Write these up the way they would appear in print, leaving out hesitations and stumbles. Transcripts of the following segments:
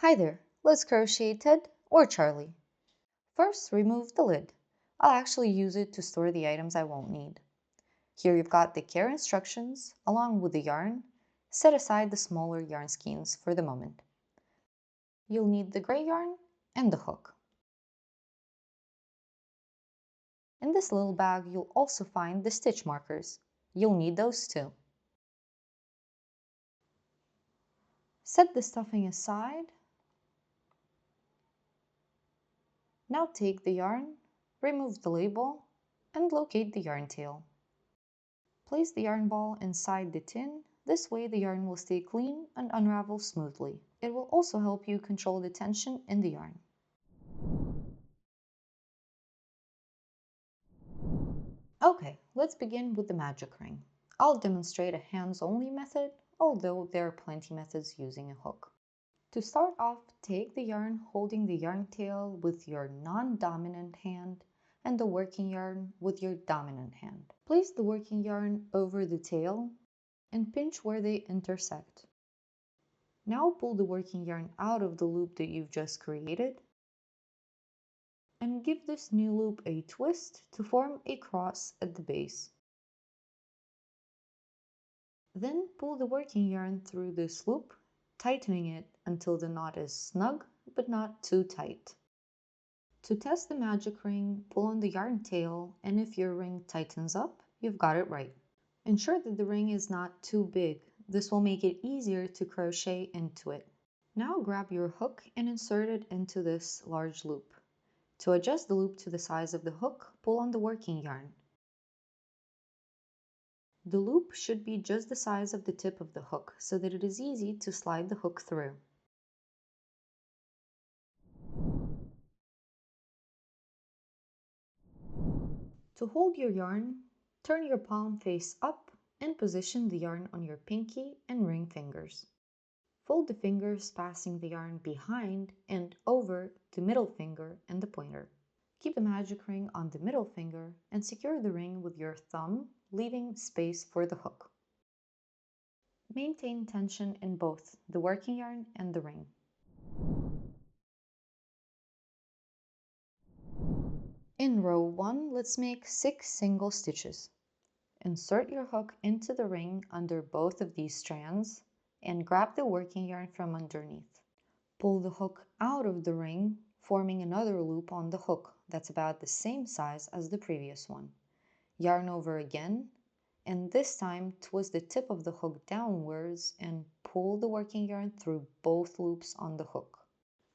Hi there, let's crochet Ted or Charlie. First, remove the lid. I'll actually use it to store the items I won't need. Here you've got the care instructions along with the yarn. Set aside the smaller yarn skeins for the moment. You'll need the gray yarn and the hook. In this little bag, you'll also find the stitch markers. You'll need those too. Set the stuffing aside. Now take the yarn, remove the label, and locate the yarn tail. Place the yarn ball inside the tin. This way the yarn will stay clean and unravel smoothly. It will also help you control the tension in the yarn. Okay, let's begin with the magic ring. I'll demonstrate a hands-only method, although there are plenty methods using a hook. To start off, take the yarn holding the yarn tail with your non-dominant hand and the working yarn with your dominant hand. Place the working yarn over the tail and pinch where they intersect. Now pull the working yarn out of the loop that you've just created and give this new loop a twist to form a cross at the base. Then pull the working yarn through this loop, tightening it until the knot is snug but not too tight. To test the magic ring, pull on the yarn tail, and if your ring tightens up, you've got it right. Ensure that the ring is not too big. This will make it easier to crochet into it. Now grab your hook and insert it into this large loop. To adjust the loop to the size of the hook, pull on the working yarn. The loop should be just the size of the tip of the hook so that it is easy to slide the hook through. To hold your yarn, turn your palm face up and position the yarn on your pinky and ring fingers. Fold the fingers, passing the yarn behind and over the middle finger and the pointer. Keep the magic ring on the middle finger and secure the ring with your thumb, leaving space for the hook. Maintain tension in both the working yarn and the ring. In row 1, let's make 6 single stitches. Insert your hook into the ring under both of these strands and grab the working yarn from underneath. Pull the hook out of the ring, forming another loop on the hook that's about the same size as the previous one. Yarn over again, and this time twist the tip of the hook downwards and pull the working yarn through both loops on the hook.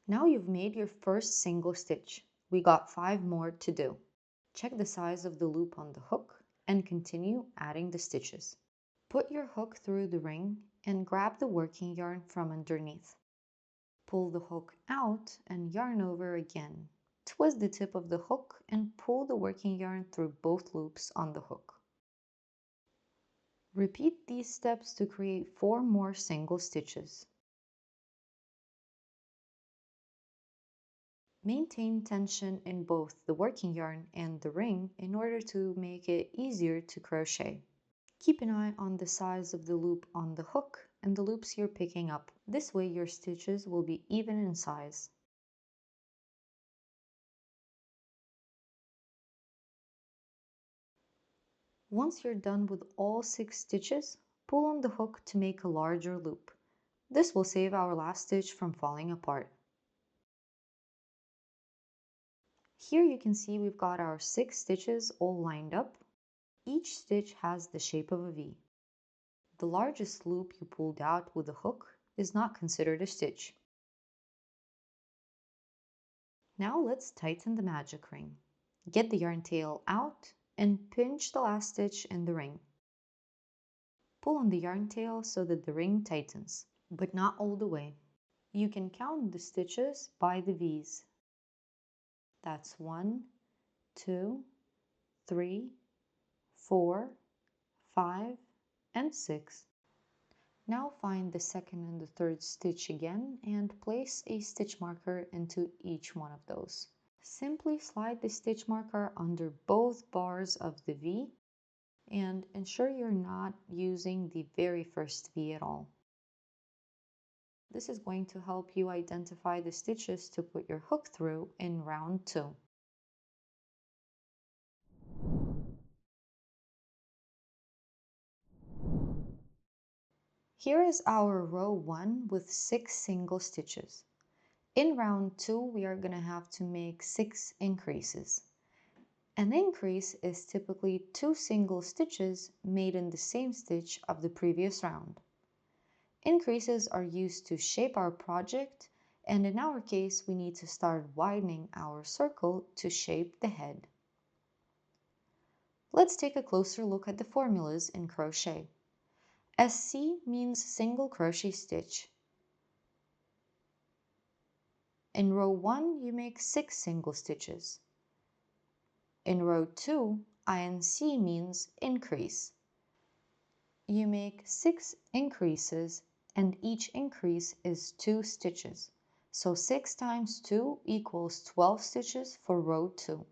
Now you've made your first single stitch. We got 5 more to do. Check the size of the loop on the hook and continue adding the stitches. Put your hook through the ring and grab the working yarn from underneath. Pull the hook out and yarn over again. Twist the tip of the hook and pull the working yarn through both loops on the hook. Repeat these steps to create 4 more single stitches. Maintain tension in both the working yarn and the ring in order to make it easier to crochet. Keep an eye on the size of the loop on the hook and the loops you're picking up. This way your stitches will be even in size. Once you're done with all 6 stitches, pull on the hook to make a larger loop. This will save our last stitch from falling apart. Here you can see we've got our 6 stitches all lined up. Each stitch has the shape of a V. The largest loop you pulled out with the hook is not considered a stitch. Now let's tighten the magic ring. Get the yarn tail out and pinch the last stitch in the ring. Pull on the yarn tail so that the ring tightens, but not all the way. You can count the stitches by the V's. That's 1, 2, 3, 4, 5, and 6. Now find the second and the third stitch again and place a stitch marker into each one of those. Simply slide the stitch marker under both bars of the V and ensure you're not using the very first V at all. This is going to help you identify the stitches to put your hook through in round 2. Here is our row 1 with 6 single stitches. In round 2, we are going to have to make 6 increases. An increase is typically 2 single stitches made in the same stitch of the previous round. Increases are used to shape our project, and in our case, we need to start widening our circle to shape the head. Let's take a closer look at the formulas in crochet. SC means single crochet stitch. In row 1, you make 6 single stitches. In row 2, INC means increase. You make 6 increases, and each increase is 2 stitches. So 6 times 2 equals 12 stitches for row 2.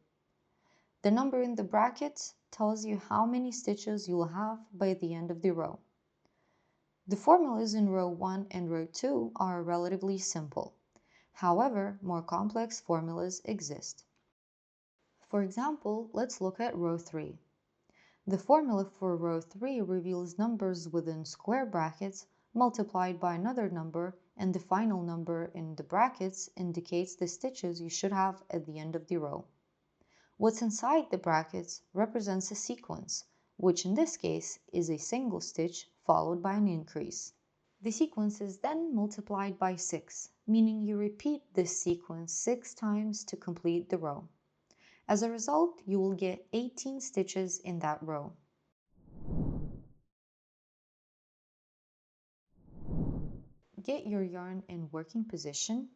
The number in the brackets tells you how many stitches you'll have by the end of the row. The formulas in row 1 and row 2 are relatively simple. However, more complex formulas exist. For example, let's look at row 3. The formula for row 3 reveals numbers within square brackets multiplied by another number, and the final number in the brackets indicates the stitches you should have at the end of the row. What's inside the brackets represents a sequence, which in this case is a single stitch followed by an increase. The sequence is then multiplied by 6, meaning you repeat this sequence 6 times to complete the row. As a result, you will get 18 stitches in that row. Get your yarn in working position,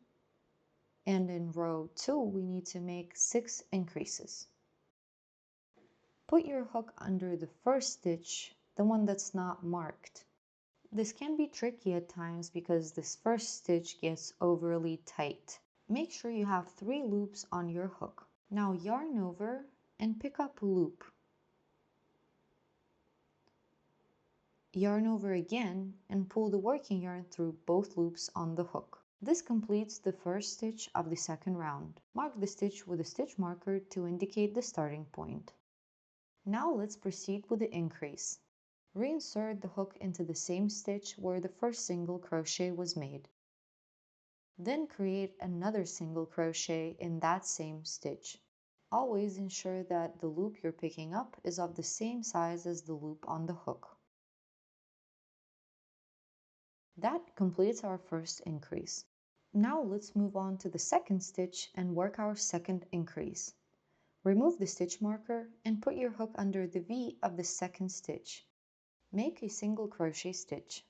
and in row 2 we need to make 6 increases. Put your hook under the first stitch, the one that's not marked. This can be tricky at times because this first stitch gets overly tight. Make sure you have 3 loops on your hook. Now yarn over and pick up a loop. Yarn over again and pull the working yarn through both loops on the hook. This completes the first stitch of the second round. Mark the stitch with a stitch marker to indicate the starting point. Now let's proceed with the increase. Reinsert the hook into the same stitch where the first single crochet was made. Then create another single crochet in that same stitch. Always ensure that the loop you're picking up is of the same size as the loop on the hook. That completes our first increase. Now let's move on to the second stitch and work our second increase. Remove the stitch marker and put your hook under the V of the second stitch. Make a single crochet stitch.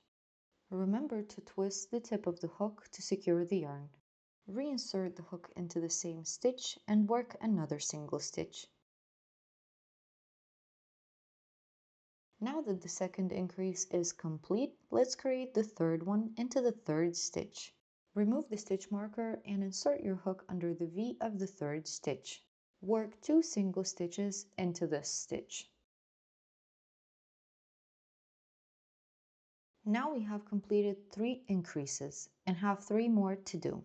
Remember to twist the tip of the hook to secure the yarn. Reinsert the hook into the same stitch and work another single stitch. Now that the second increase is complete, let's create the third one into the third stitch. Remove the stitch marker and insert your hook under the V of the third stitch. Work 2 single stitches into this stitch. Now we have completed 3 increases and have 3 more to do.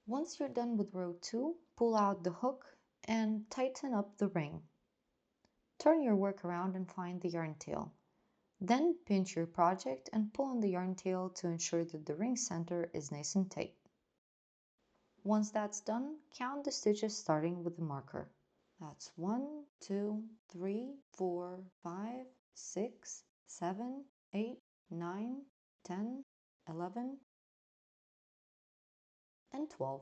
Once you're done with row 2, pull out the hook and tighten up the ring. Turn your work around and find the yarn tail. Then pinch your project and pull on the yarn tail to ensure that the ring center is nice and tight. Once that's done, count the stitches starting with the marker. That's 1, 2, 3, 4, 5, 6, 7, 8, 9, 10, 11, and 12.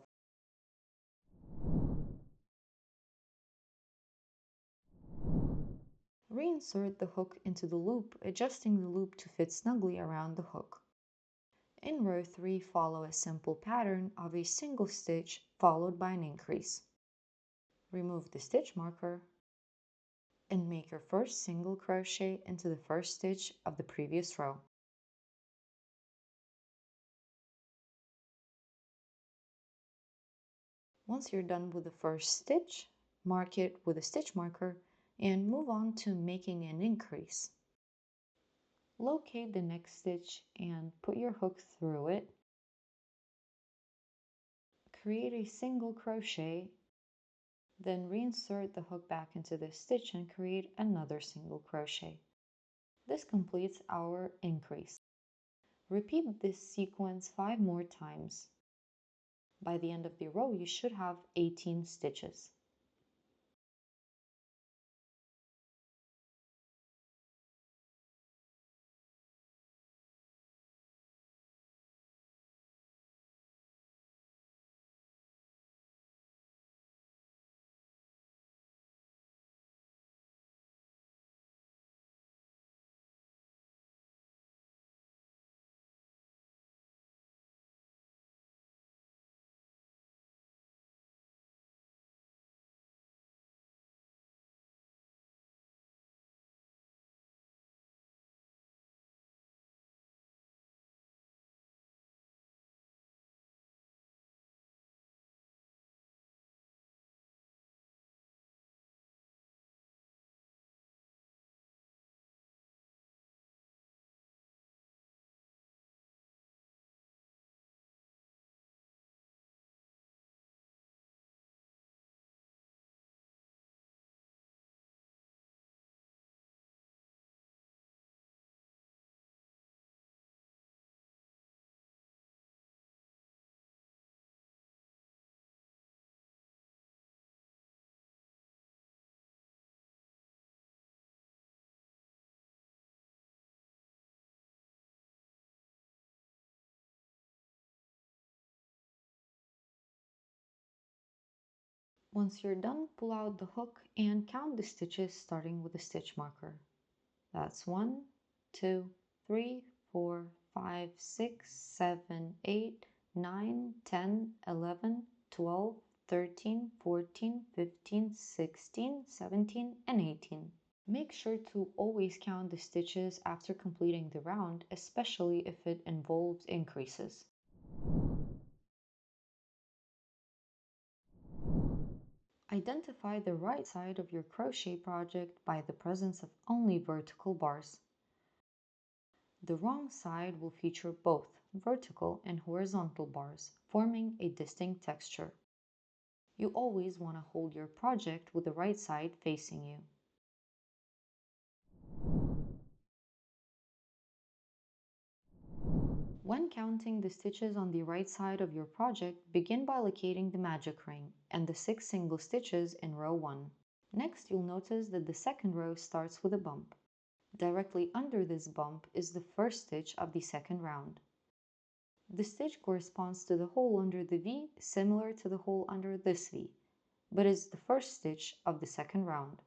Reinsert the hook into the loop, adjusting the loop to fit snugly around the hook. In row 3, follow a simple pattern of a single stitch followed by an increase. Remove the stitch marker and make your first single crochet into the first stitch of the previous row. Once you're done with the first stitch, mark it with a stitch marker and move on to making an increase. Locate the next stitch and put your hook through it. Create a single crochet, then reinsert the hook back into the stitch and create another single crochet. This completes our increase. Repeat this sequence 5 more times. By the end of the row, you should have 18 stitches. Once you're done, pull out the hook and count the stitches starting with the stitch marker. That's 1, 2, 3, 4, 5, 6, 7, 8, 9, 10, 11, 12, 13, 14, 15, 16, 17, and 18. Make sure to always count the stitches after completing the round, especially if it involves increases. Identify the right side of your crochet project by the presence of only vertical bars. The wrong side will feature both vertical and horizontal bars, forming a distinct texture. You always want to hold your project with the right side facing you. When counting the stitches on the right side of your project, begin by locating the magic ring and the 6 single stitches in row 1. Next, you'll notice that the second row starts with a bump. Directly under this bump is the first stitch of the second round. The stitch corresponds to the hole under the V, similar to the hole under this V, but is the first stitch of the second round.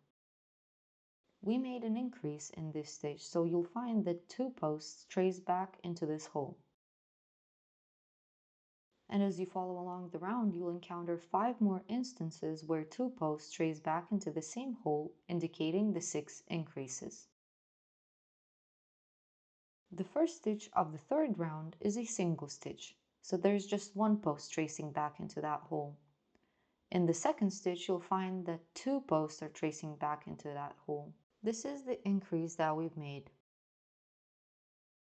We made an increase in this stitch, so you'll find that 2 posts trace back into this hole. And as you follow along the round, you'll encounter 5 more instances where 2 posts trace back into the same hole, indicating the 6 increases. The first stitch of the third round is a single stitch, so there's just 1 post tracing back into that hole. In the second stitch, you'll find that 2 posts are tracing back into that hole. This is the increase that we've made.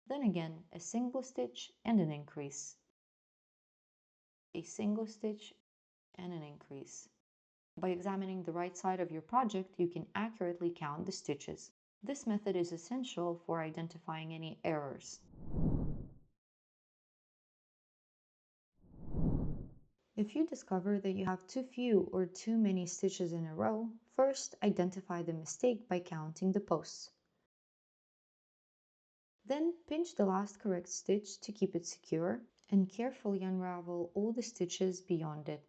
Then again, a single stitch and an increase. A single stitch and an increase. By examining the right side of your project, you can accurately count the stitches. This method is essential for identifying any errors. If you discover that you have too few or too many stitches in a row, first identify the mistake by counting the posts. Then pinch the last correct stitch to keep it secure and carefully unravel all the stitches beyond it.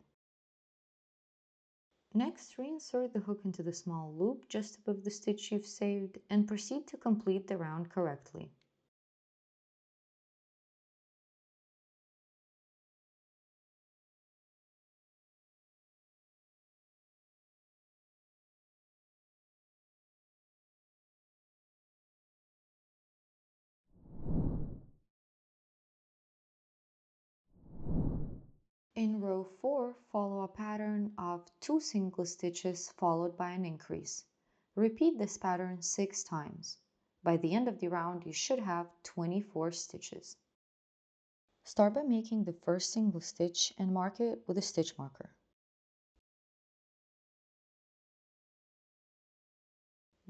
Next, reinsert the hook into the small loop just above the stitch you've saved and proceed to complete the round correctly. In row 4, follow a pattern of 2 single stitches followed by an increase. Repeat this pattern 6 times. By the end of the round, you should have 24 stitches. Start by making the first single stitch and mark it with a stitch marker.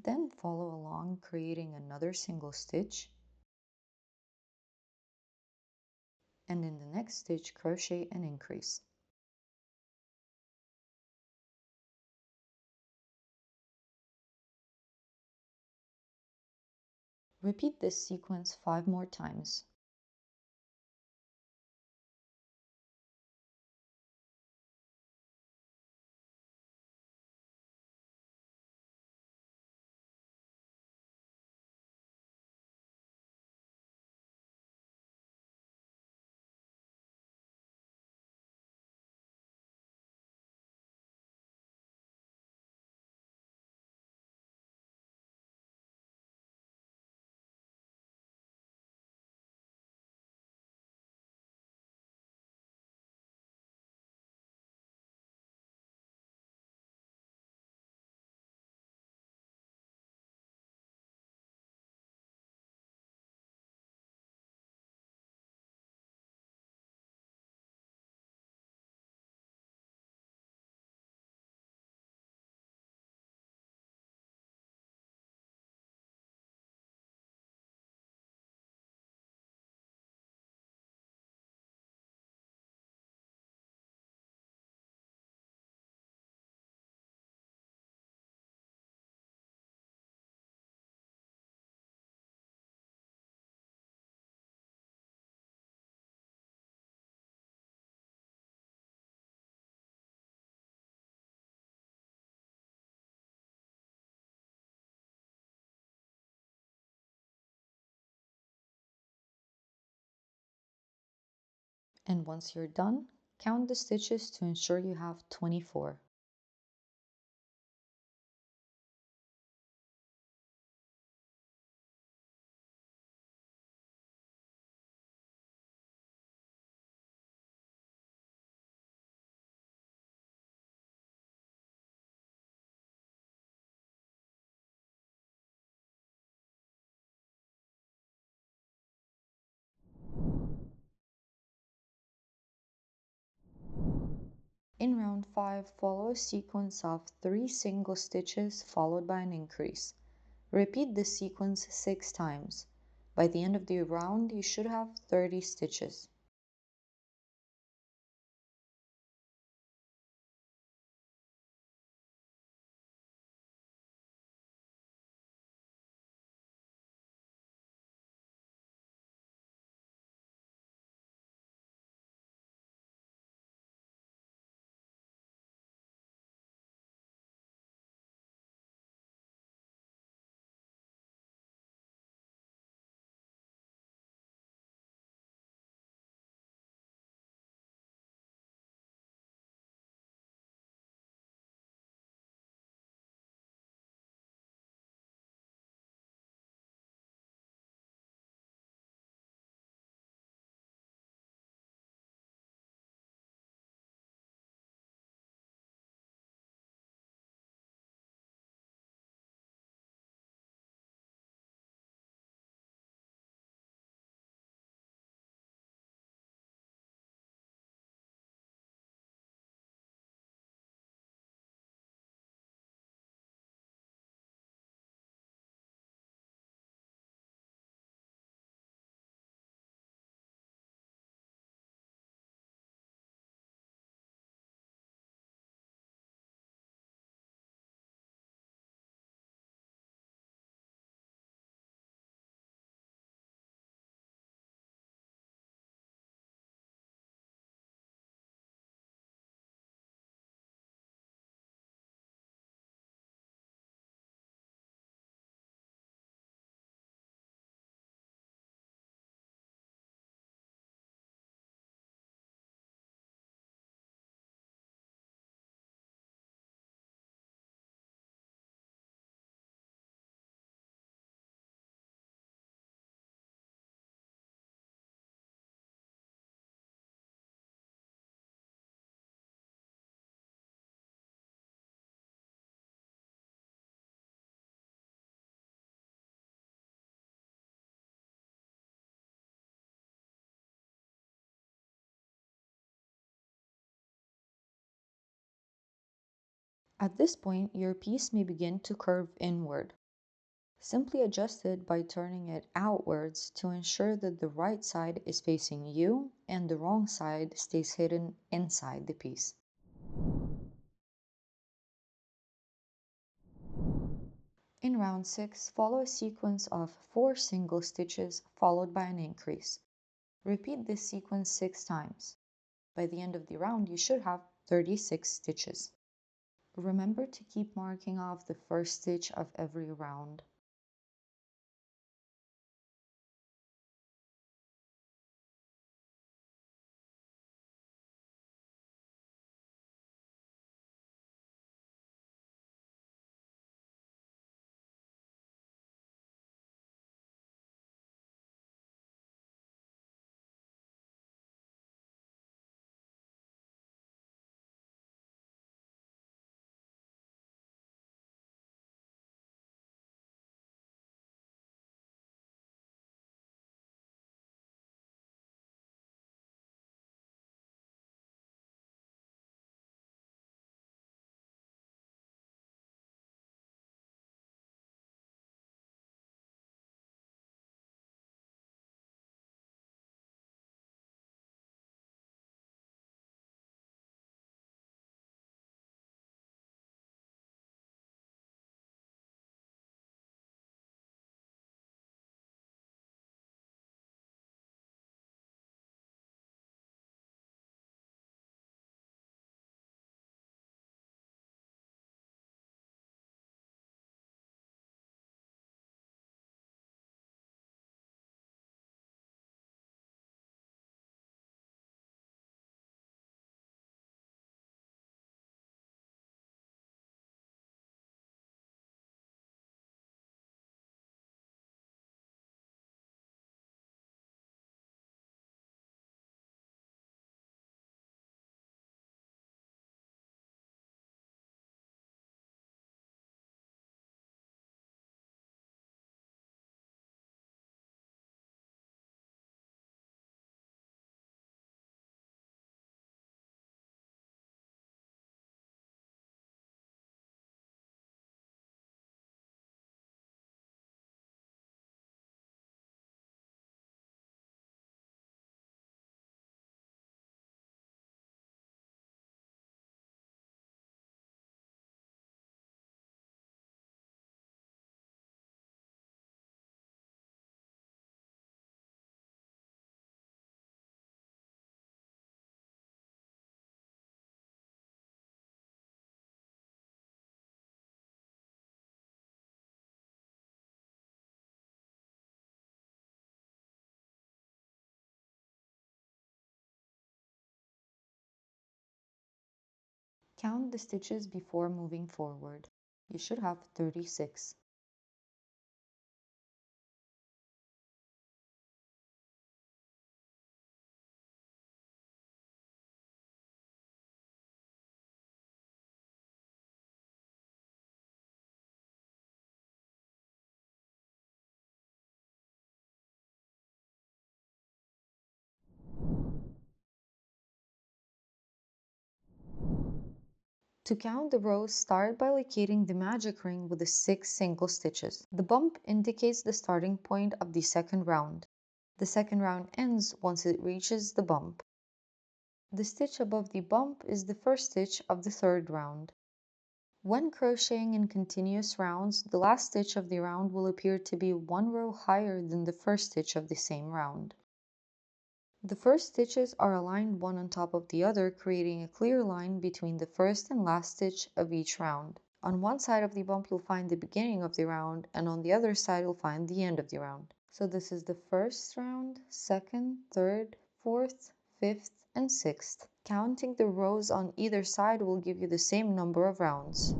Then follow along, creating another single stitch, and in the next stitch, crochet an increase. Repeat this sequence 5 more times. And once you're done, count the stitches to ensure you have 24. In round 5, follow a sequence of 3 single stitches followed by an increase. Repeat this sequence 6 times. By the end of the round, you should have 30 stitches. At this point, your piece may begin to curve inward. Simply adjust it by turning it outwards to ensure that the right side is facing you and the wrong side stays hidden inside the piece. In round 6, follow a sequence of 4 single stitches followed by an increase. Repeat this sequence 6 times. By the end of the round, you should have 36 stitches. Remember to keep marking off the first stitch of every round. Count the stitches before moving forward. You should have 36. To count the rows, start by locating the magic ring with the 6 single stitches. The bump indicates the starting point of the second round. The second round ends once it reaches the bump. The stitch above the bump is the first stitch of the third round. When crocheting in continuous rounds, the last stitch of the round will appear to be 1 row higher than the first stitch of the same round. The first stitches are aligned one on top of the other, creating a clear line between the first and last stitch of each round. On one side of the bump you'll find the beginning of the round, and on the other side you'll find the end of the round. So this is the first round, second, third, fourth, fifth, and sixth. Counting the rows on either side will give you the same number of rounds.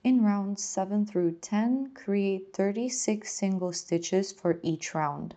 In rounds 7 through 10, create 36 single stitches for each round.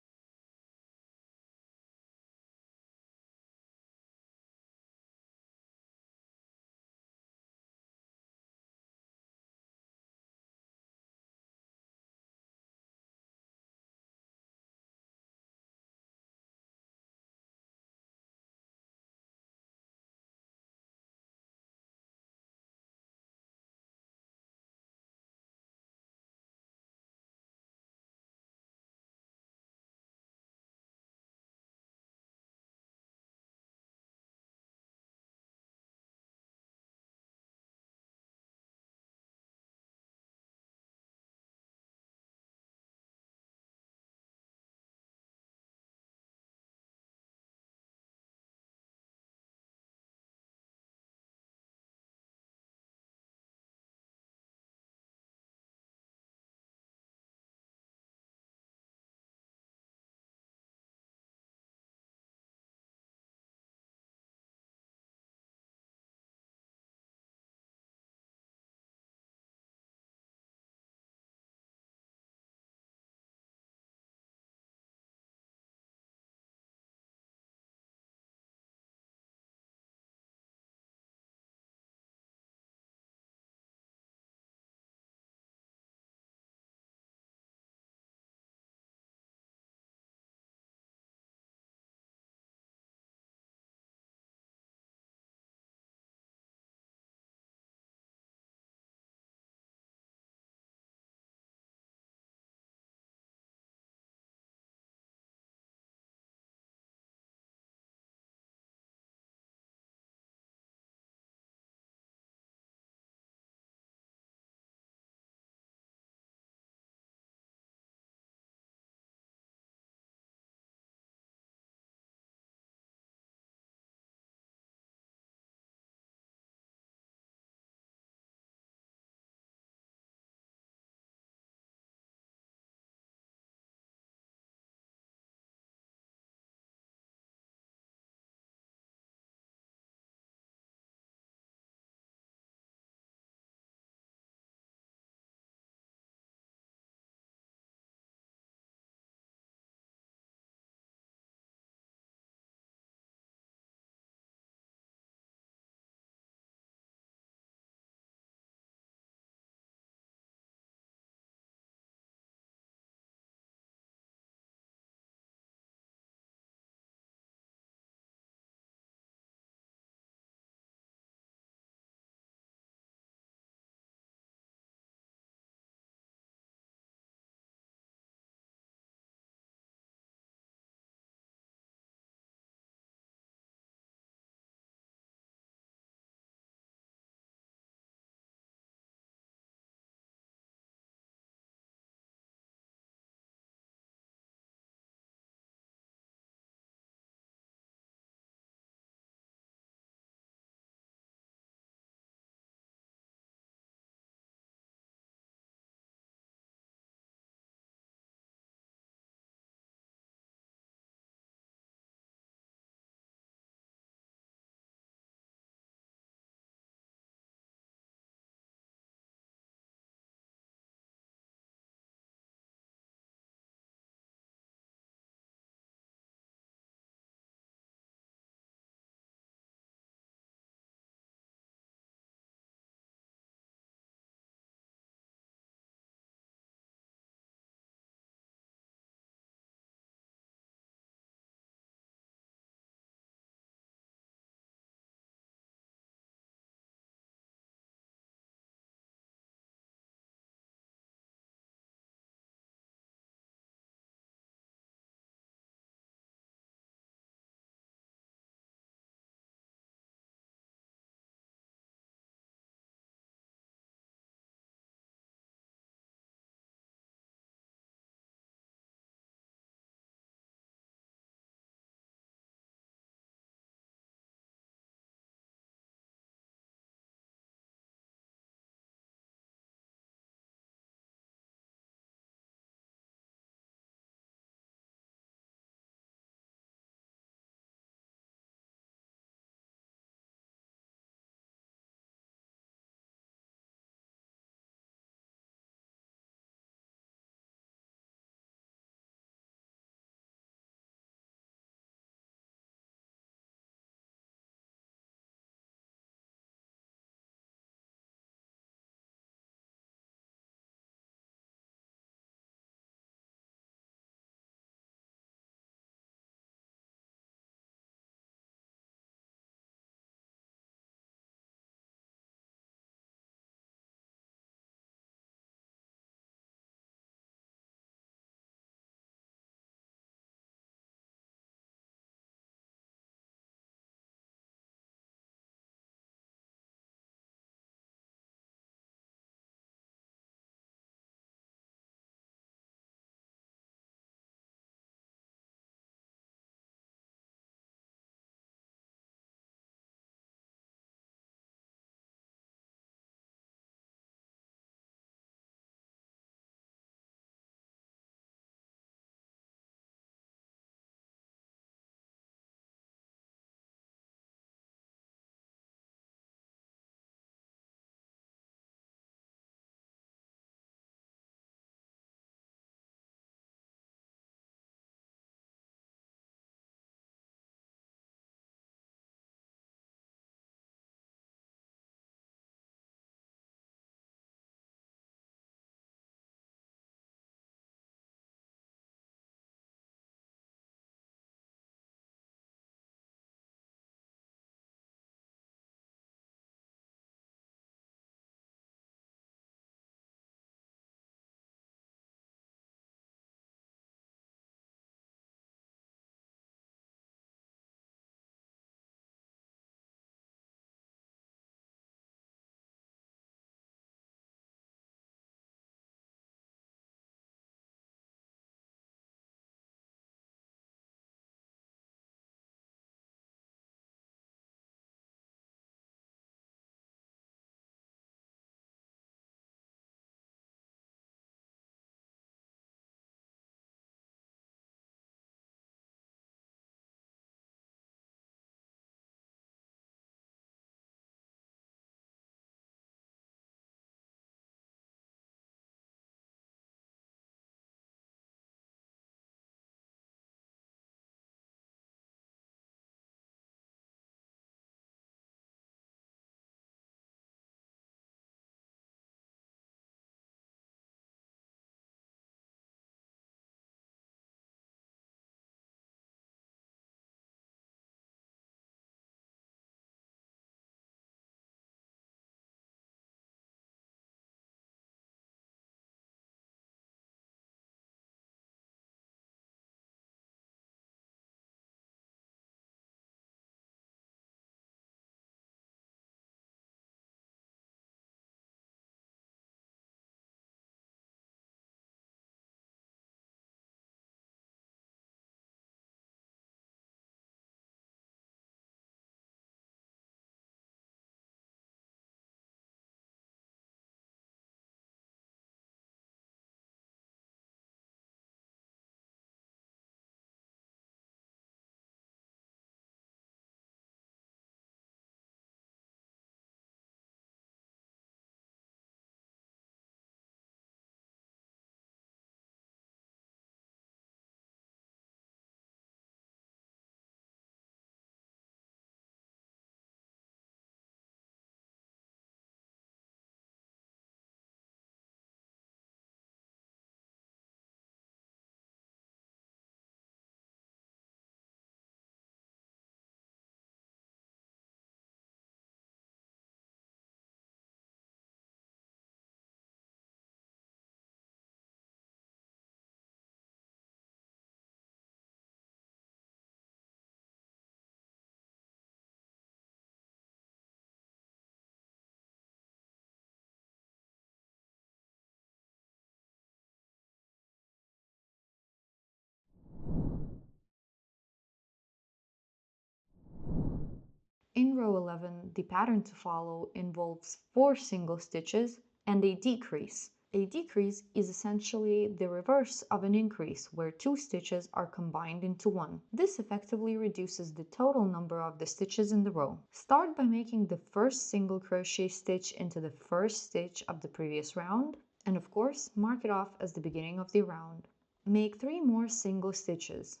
In row 11, the pattern to follow involves 4 single stitches and a decrease. A decrease is essentially the reverse of an increase, where 2 stitches are combined into one. This effectively reduces the total number of the stitches in the row. Start by making the first single crochet stitch into the first stitch of the previous round, and of course, mark it off as the beginning of the round. Make 3 more single stitches.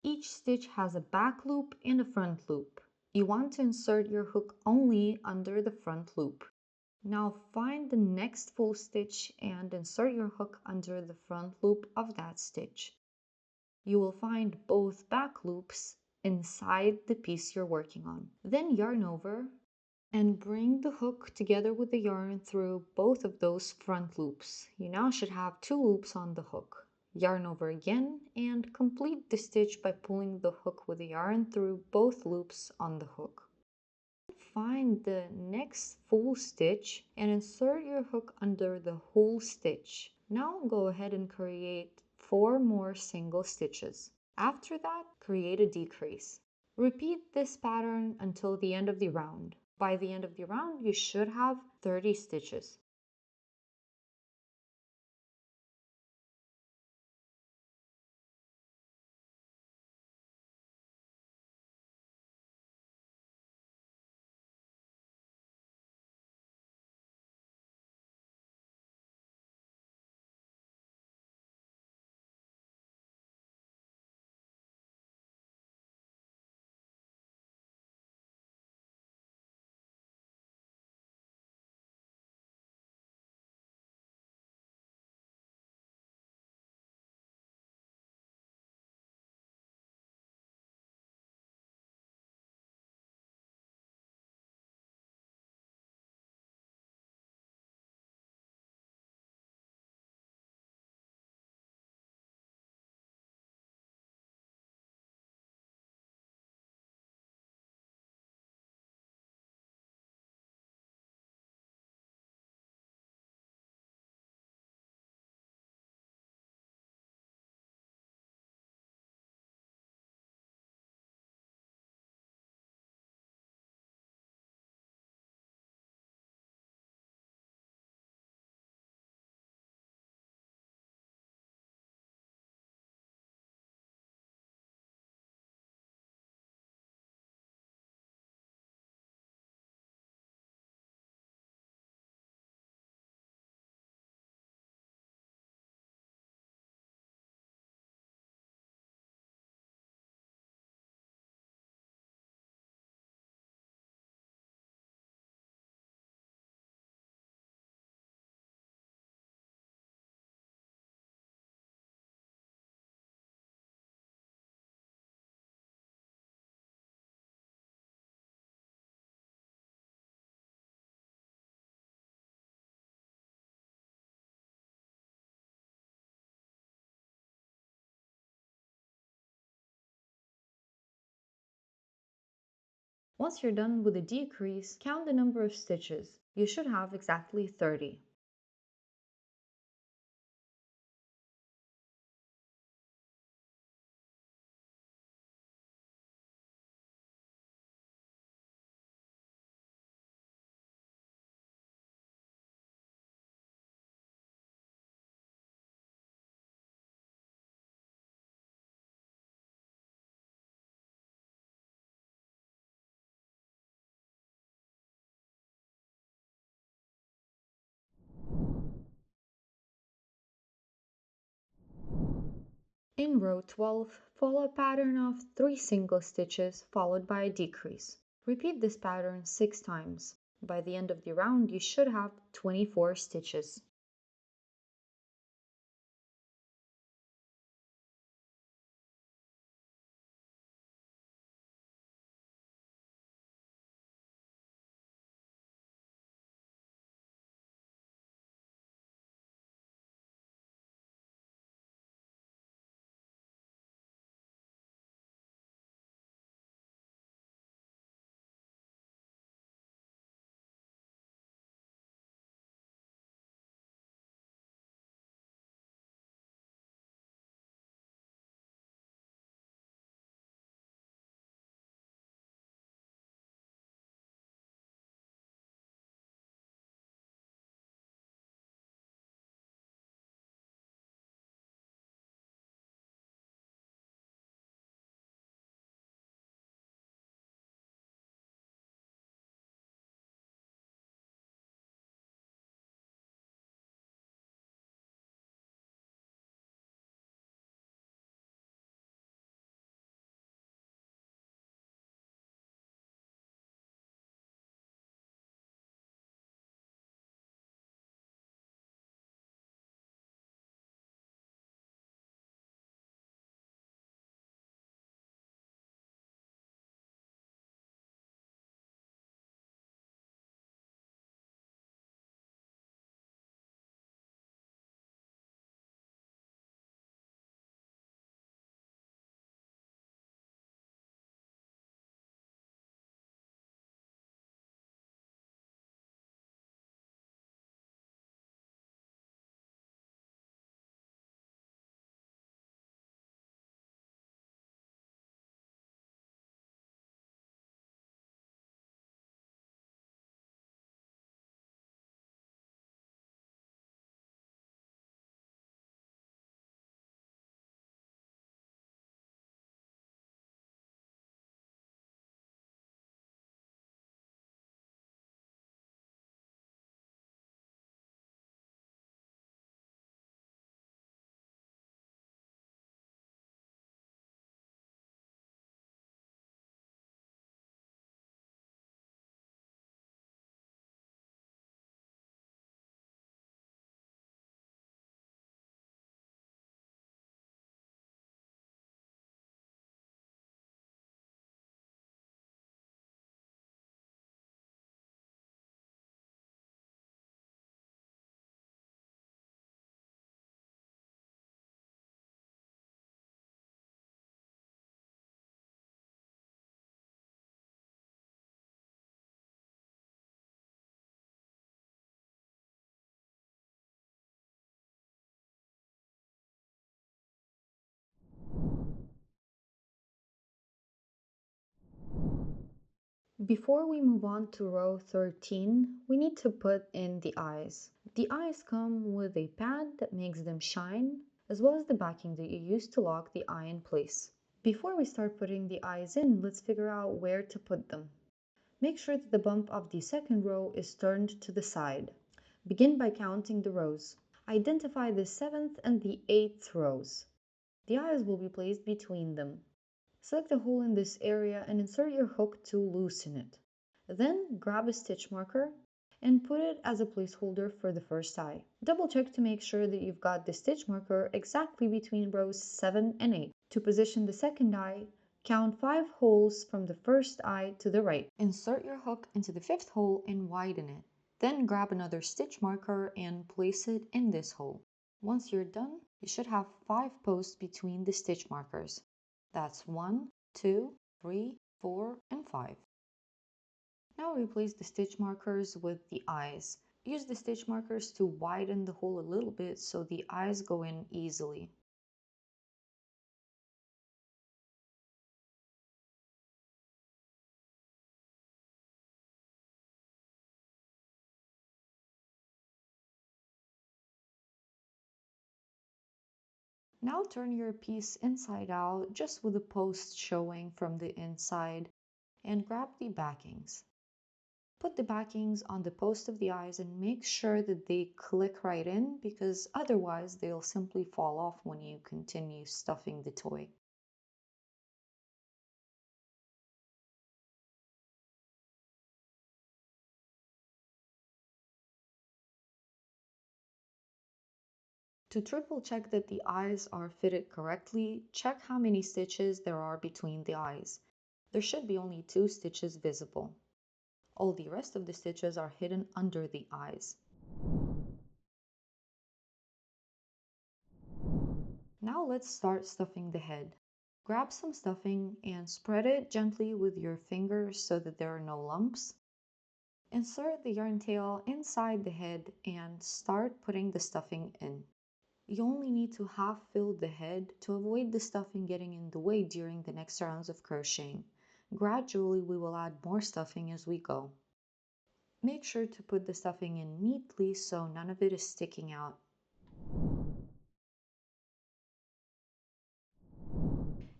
Each stitch has a back loop and a front loop. You want to insert your hook only under the front loop. Now find the next full stitch and insert your hook under the front loop of that stitch. You will find both back loops inside the piece you're working on. Then yarn over and bring the hook together with the yarn through both of those front loops. You now should have 2 loops on the hook. Yarn over again and complete the stitch by pulling the hook with the yarn through both loops on the hook. Find the next full stitch and insert your hook under the whole stitch. Now go ahead and create 4 more single stitches. After that, create a decrease. Repeat this pattern until the end of the round. By the end of the round, you should have 30 stitches. Once you're done with the decrease, count the number of stitches. You should have exactly 30. In row 12, follow a pattern of 3 single stitches followed by a decrease. Repeat this pattern 6 times. By the end of the round, you should have 24 stitches. Before we move on to row 13, we need to put in the eyes. The eyes come with a pad that makes them shine, as well as the backing that you use to lock the eye in place. Before we start putting the eyes in, let's figure out where to put them. Make sure that the bump of the second row is turned to the side. Begin by counting the rows. Identify the 7th and the 8th rows. The eyes will be placed between them. Select a hole in this area and insert your hook to loosen it. Then grab a stitch marker and put it as a placeholder for the first eye. Double check to make sure that you've got the stitch marker exactly between rows 7 and 8. To position the second eye, count 5 holes from the first eye to the right. Insert your hook into the 5th hole and widen it. Then grab another stitch marker and place it in this hole. Once you're done, you should have 5 posts between the stitch markers. That's 1, 2, 3, 4, and 5. Now replace the stitch markers with the eyes. Use the stitch markers to widen the hole a little bit so the eyes go in easily. Now turn your piece inside out just with the post showing from the inside and grab the backings. Put the backings on the post of the eyes and make sure that they click right in because otherwise they'll simply fall off when you continue stuffing the toy. To triple check that the eyes are fitted correctly, check how many stitches there are between the eyes. There should be only 2 stitches visible. All the rest of the stitches are hidden under the eyes. Now let's start stuffing the head. Grab some stuffing and spread it gently with your fingers so that there are no lumps. Insert the yarn tail inside the head and start putting the stuffing in. You only need to half fill the head to avoid the stuffing getting in the way during the next rounds of crocheting. Gradually, we will add more stuffing as we go. Make sure to put the stuffing in neatly so none of it is sticking out.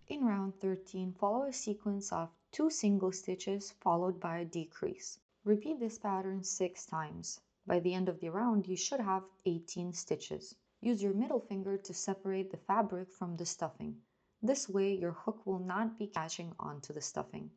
In round 13, follow a sequence of 2 single stitches followed by a decrease. Repeat this pattern 6 times. By the end of the round, you should have 18 stitches. Use your middle finger to separate the fabric from the stuffing. This way, your hook will not be catching onto the stuffing.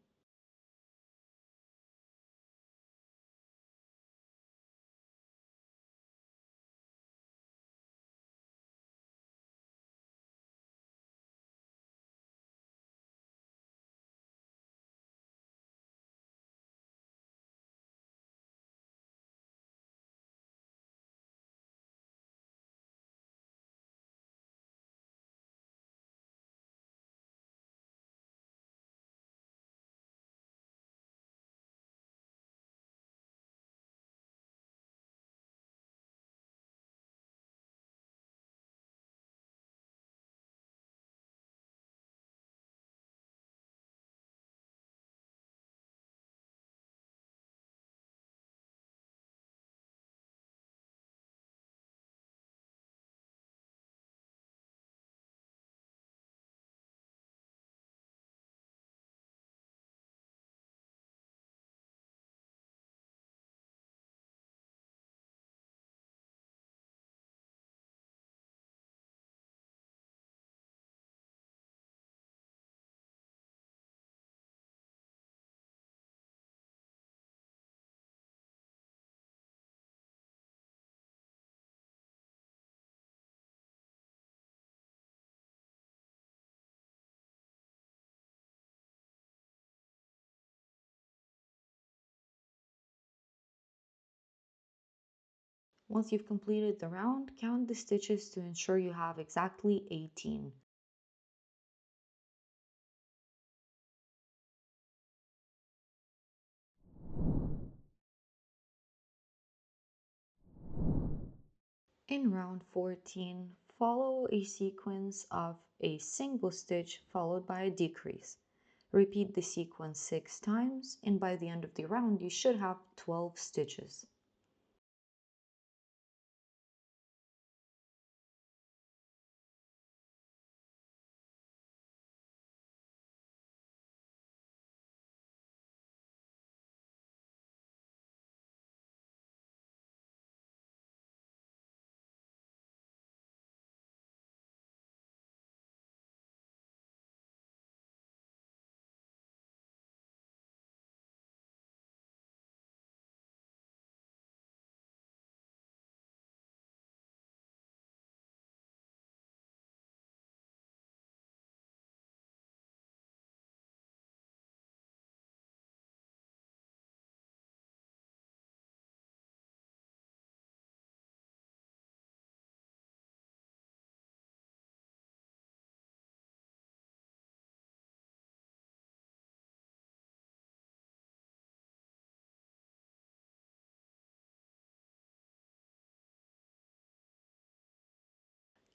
Once you've completed the round, count the stitches to ensure you have exactly 18. In round 14, follow a sequence of a single stitch followed by a decrease. Repeat the sequence 6 times, and by the end of the round, you should have 12 stitches.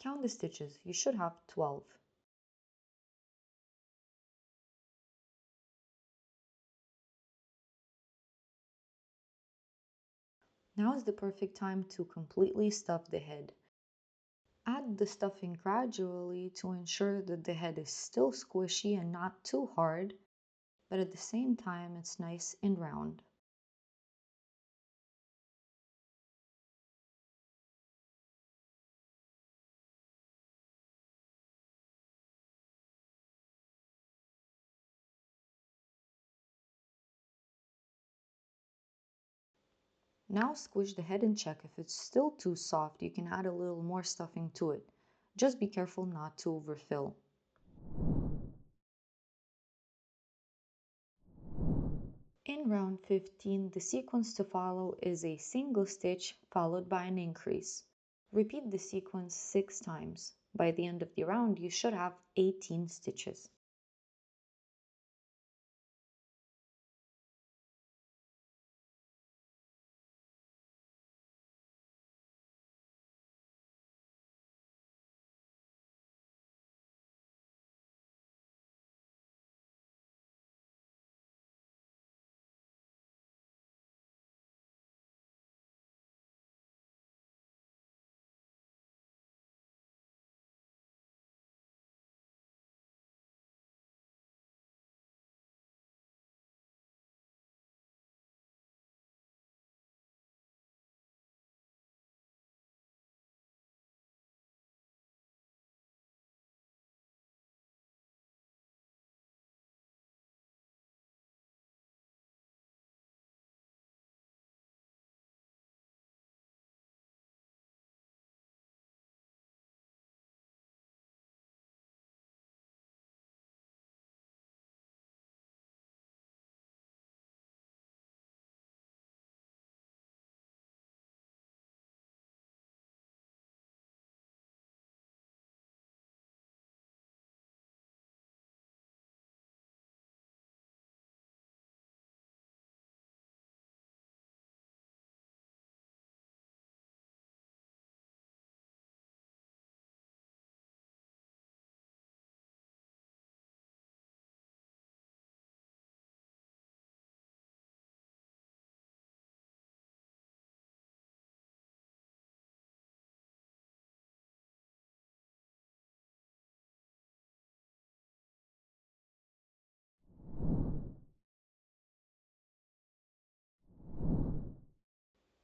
Count the stitches, you should have 12. Now is the perfect time to completely stuff the head. Add the stuffing gradually to ensure that the head is still squishy and not too hard, but at the same time it's nice and round. Now squish the head and check if it's still too soft. You can add a little more stuffing to it. Just be careful not to overfill. In round 15, the sequence to follow is a single stitch followed by an increase. Repeat the sequence 6 times. By the end of the round, you should have 18 stitches.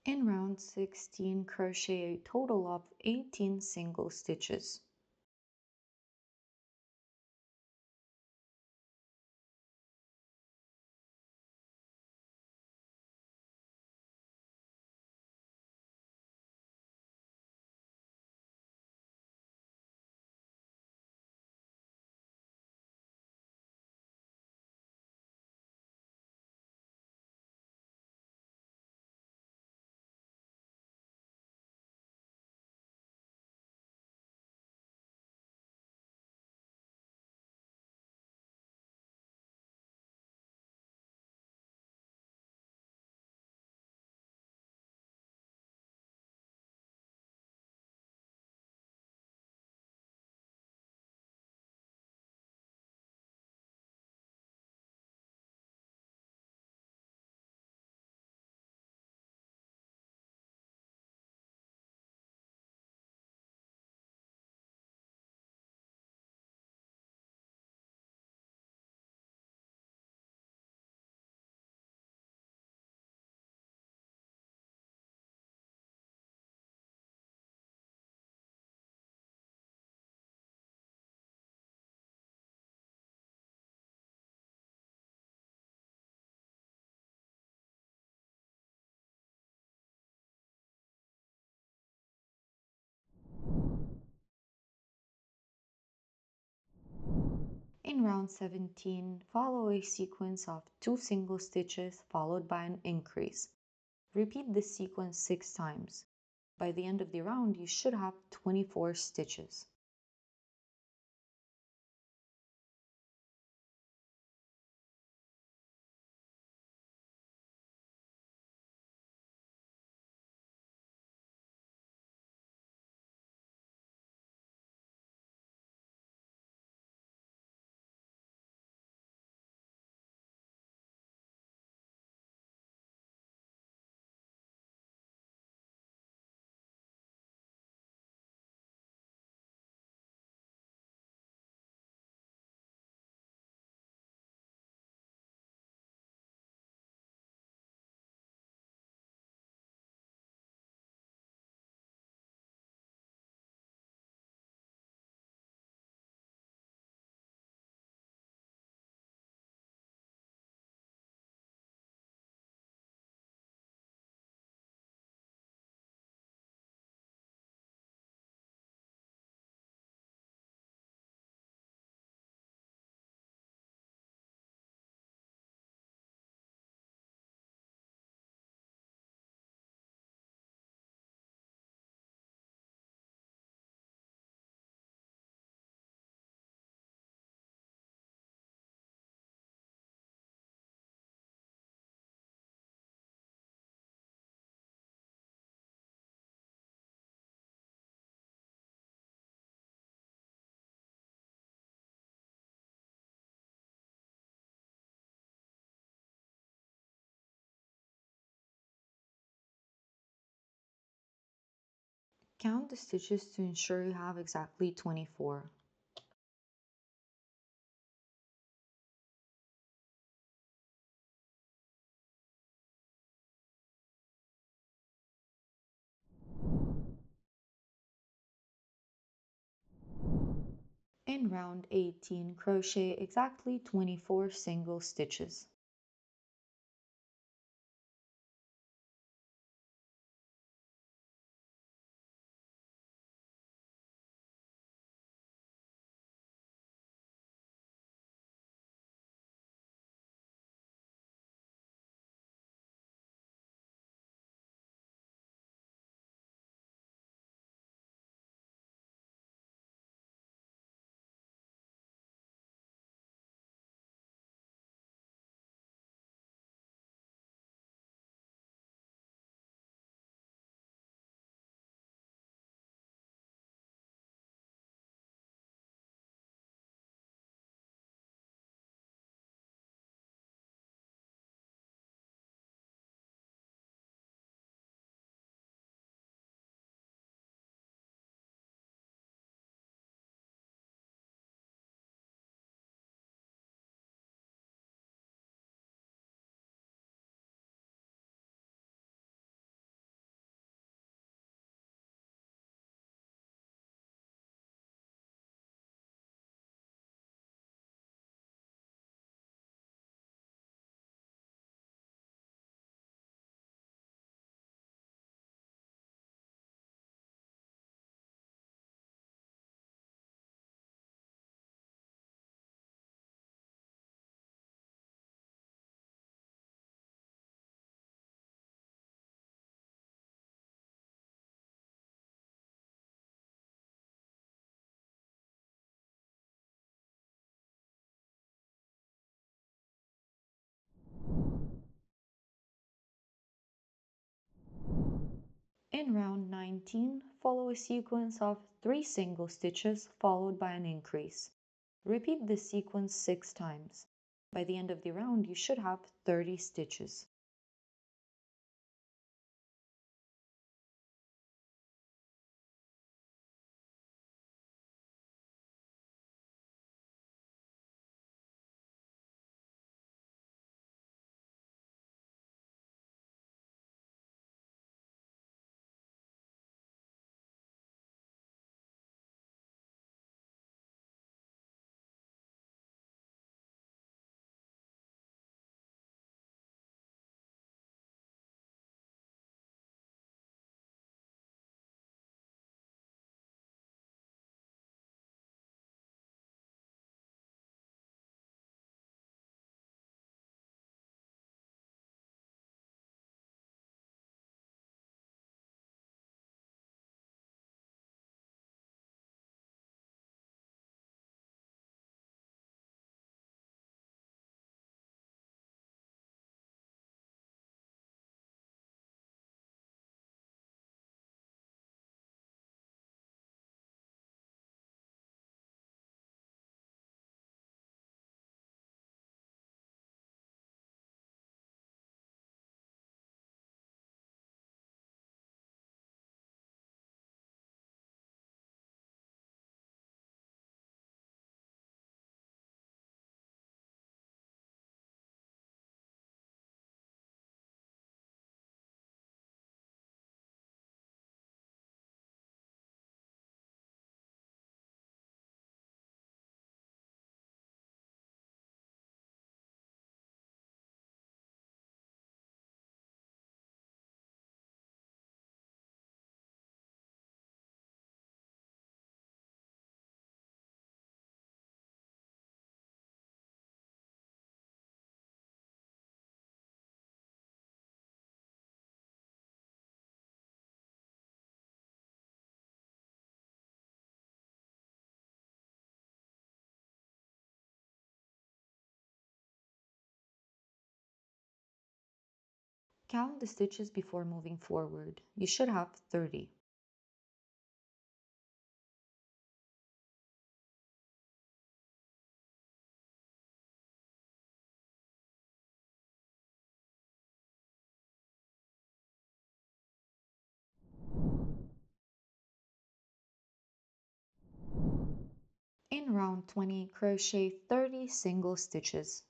In round 16, crochet a total of 18 single stitches. In round 17, follow a sequence of 2 single stitches followed by an increase. Repeat this sequence 6 times. By the end of the round, you should have 24 stitches. Count the stitches to ensure you have exactly 24. In round 18, crochet exactly 24 single stitches. In round 19, follow a sequence of 3 single stitches followed by an increase. Repeat this sequence 6 times. By the end of the round, you should have 30 stitches. Count the stitches before moving forward. You should have 30. In round 20, crochet 30 single stitches.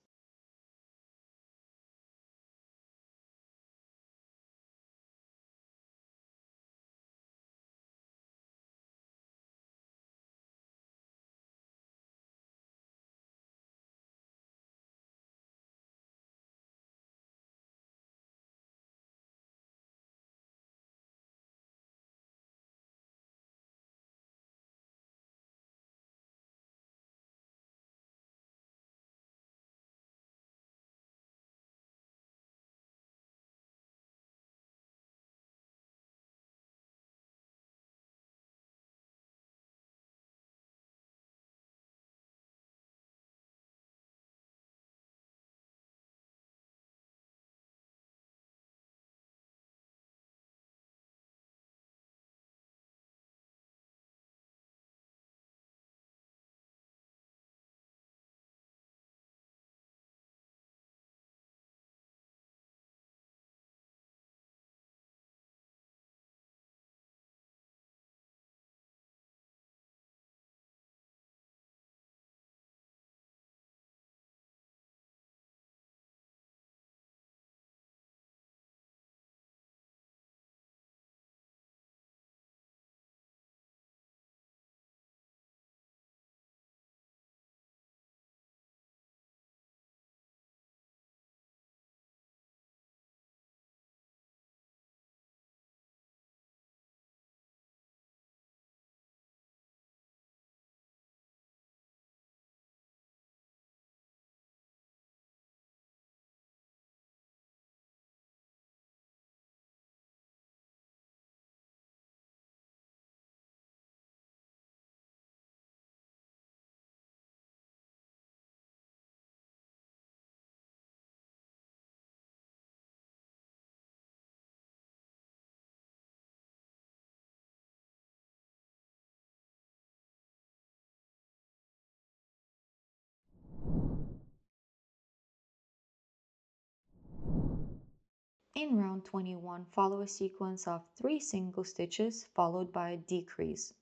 In round 21, follow a sequence of 3 single stitches followed by a decrease.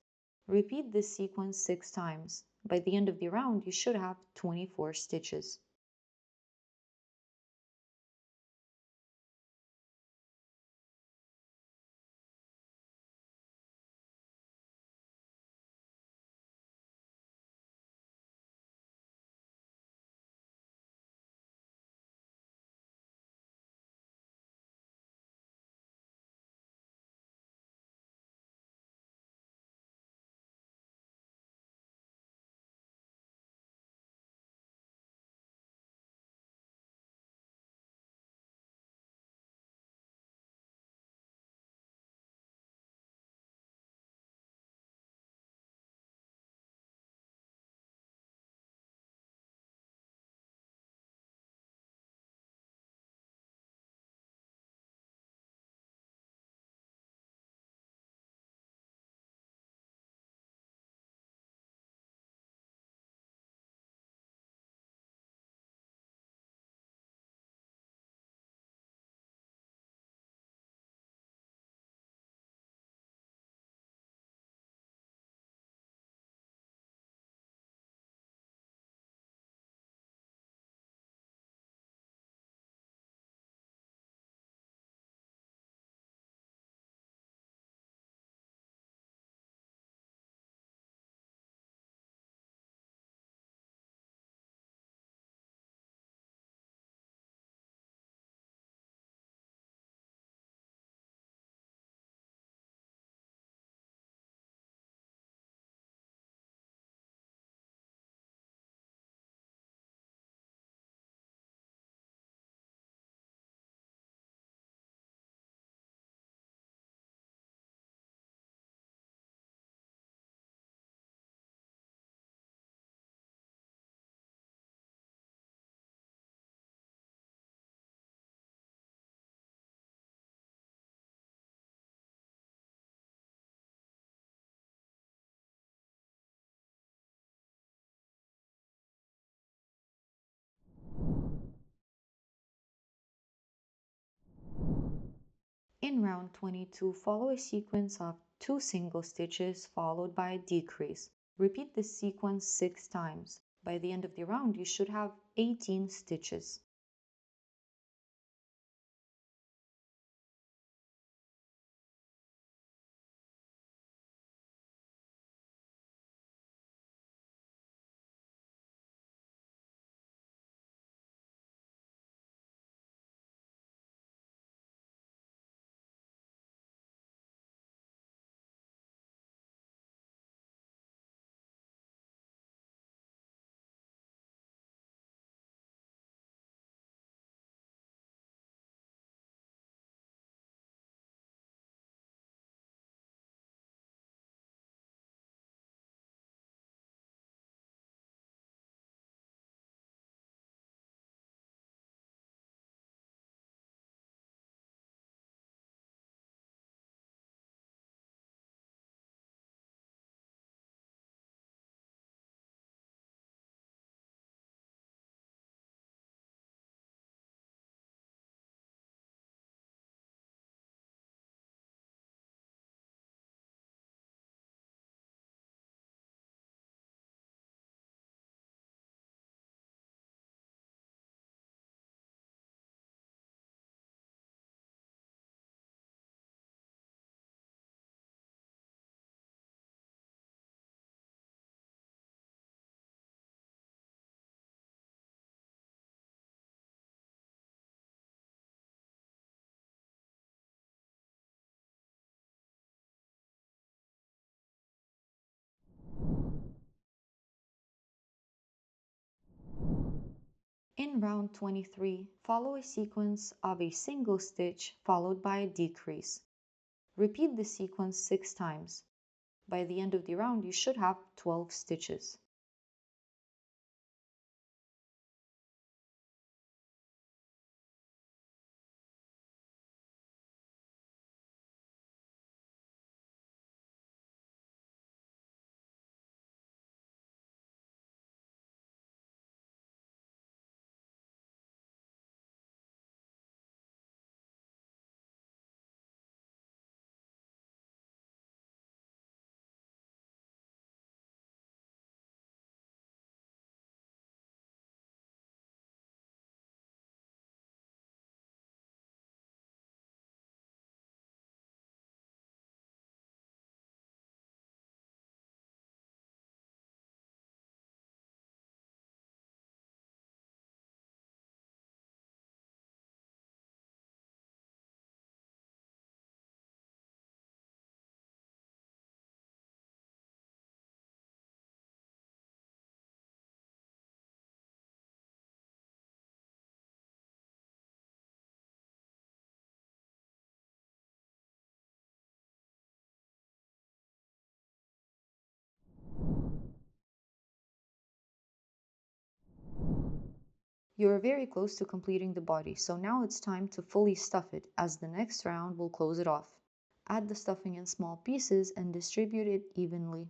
Repeat this sequence 6 times. By the end of the round, you should have 24 stitches. In round 22, follow a sequence of 2 single stitches followed by a decrease. Repeat this sequence 6 times. By the end of the round, you should have 18 stitches. In round 23, follow a sequence of a single stitch followed by a decrease. Repeat the sequence 6 times. By the end of the round, you should have 12 stitches. You are very close to completing the body, so now it's time to fully stuff it, as the next round will close it off. Add the stuffing in small pieces and distribute it evenly.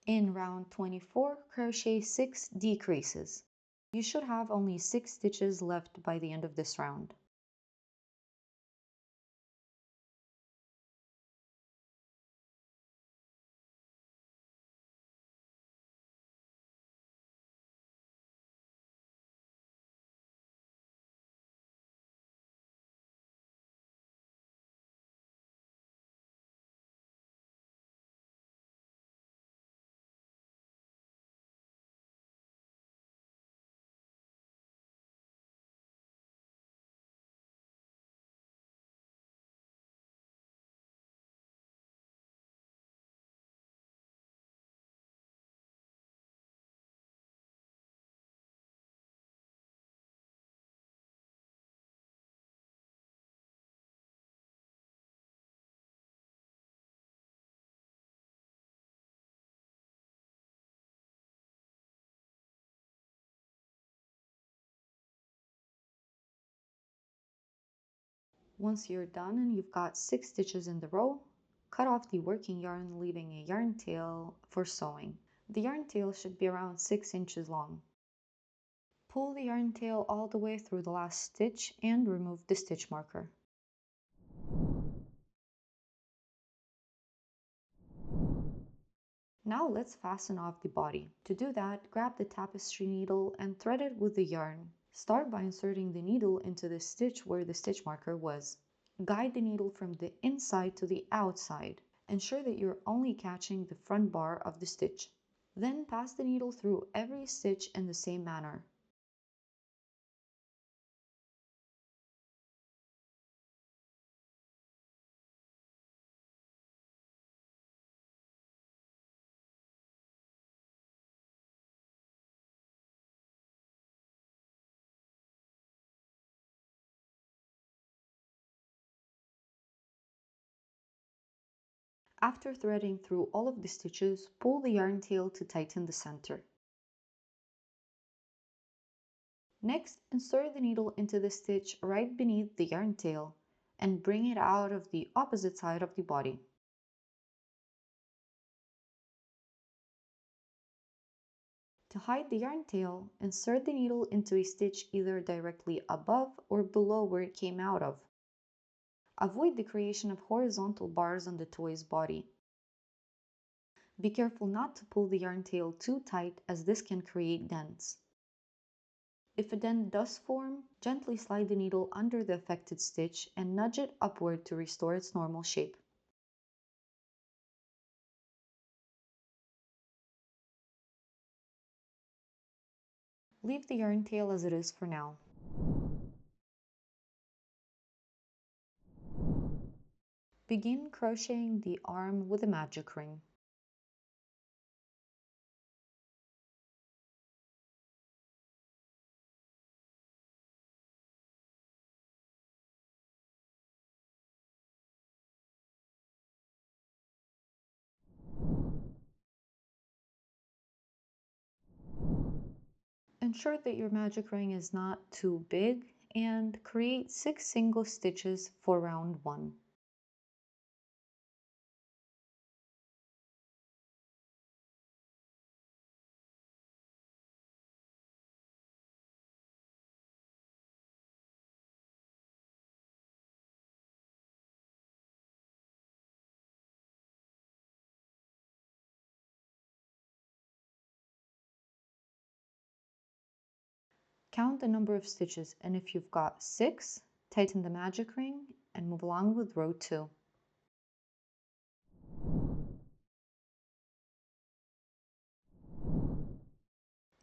In round 24, crochet 6 decreases. You should have only 6 stitches left by the end of this round. Once you're done and you've got 6 stitches in the row, cut off the working yarn, leaving a yarn tail for sewing. The yarn tail should be around 6 inches long. Pull the yarn tail all the way through the last stitch and remove the stitch marker. Now let's fasten off the body. To do that, grab the tapestry needle and thread it with the yarn. Start by inserting the needle into the stitch where the stitch marker was. Guide the needle from the inside to the outside. Ensure that you're only catching the front bar of the stitch. Then pass the needle through every stitch in the same manner. After threading through all of the stitches, pull the yarn tail to tighten the center. Next, insert the needle into the stitch right beneath the yarn tail and bring it out of the opposite side of the body. To hide the yarn tail, insert the needle into a stitch either directly above or below where it came out of. Avoid the creation of horizontal bars on the toy's body. Be careful not to pull the yarn tail too tight, as this can create dents. If a dent does form, gently slide the needle under the affected stitch and nudge it upward to restore its normal shape. Leave the yarn tail as it is for now. Begin crocheting the arm with a magic ring. Ensure that your magic ring is not too big and create 6 single stitches for round 1. Count the number of stitches, and if you've got 6, tighten the magic ring and move along with row 2.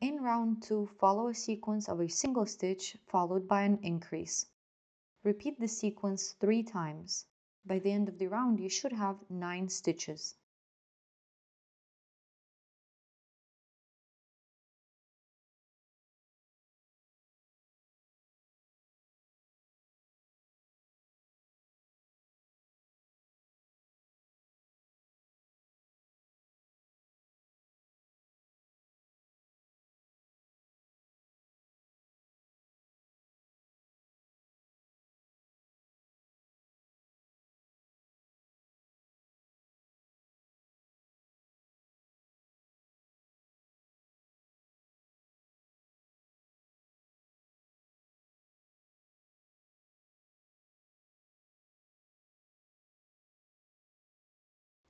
In round 2, follow a sequence of a single stitch followed by an increase. Repeat the sequence 3 times. By the end of the round, you should have 9 stitches.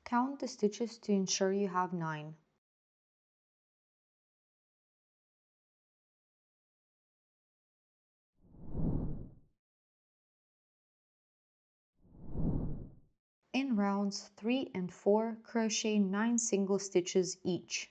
Count the stitches to ensure you have 9. In rounds 3 and 4, crochet 9 single stitches each.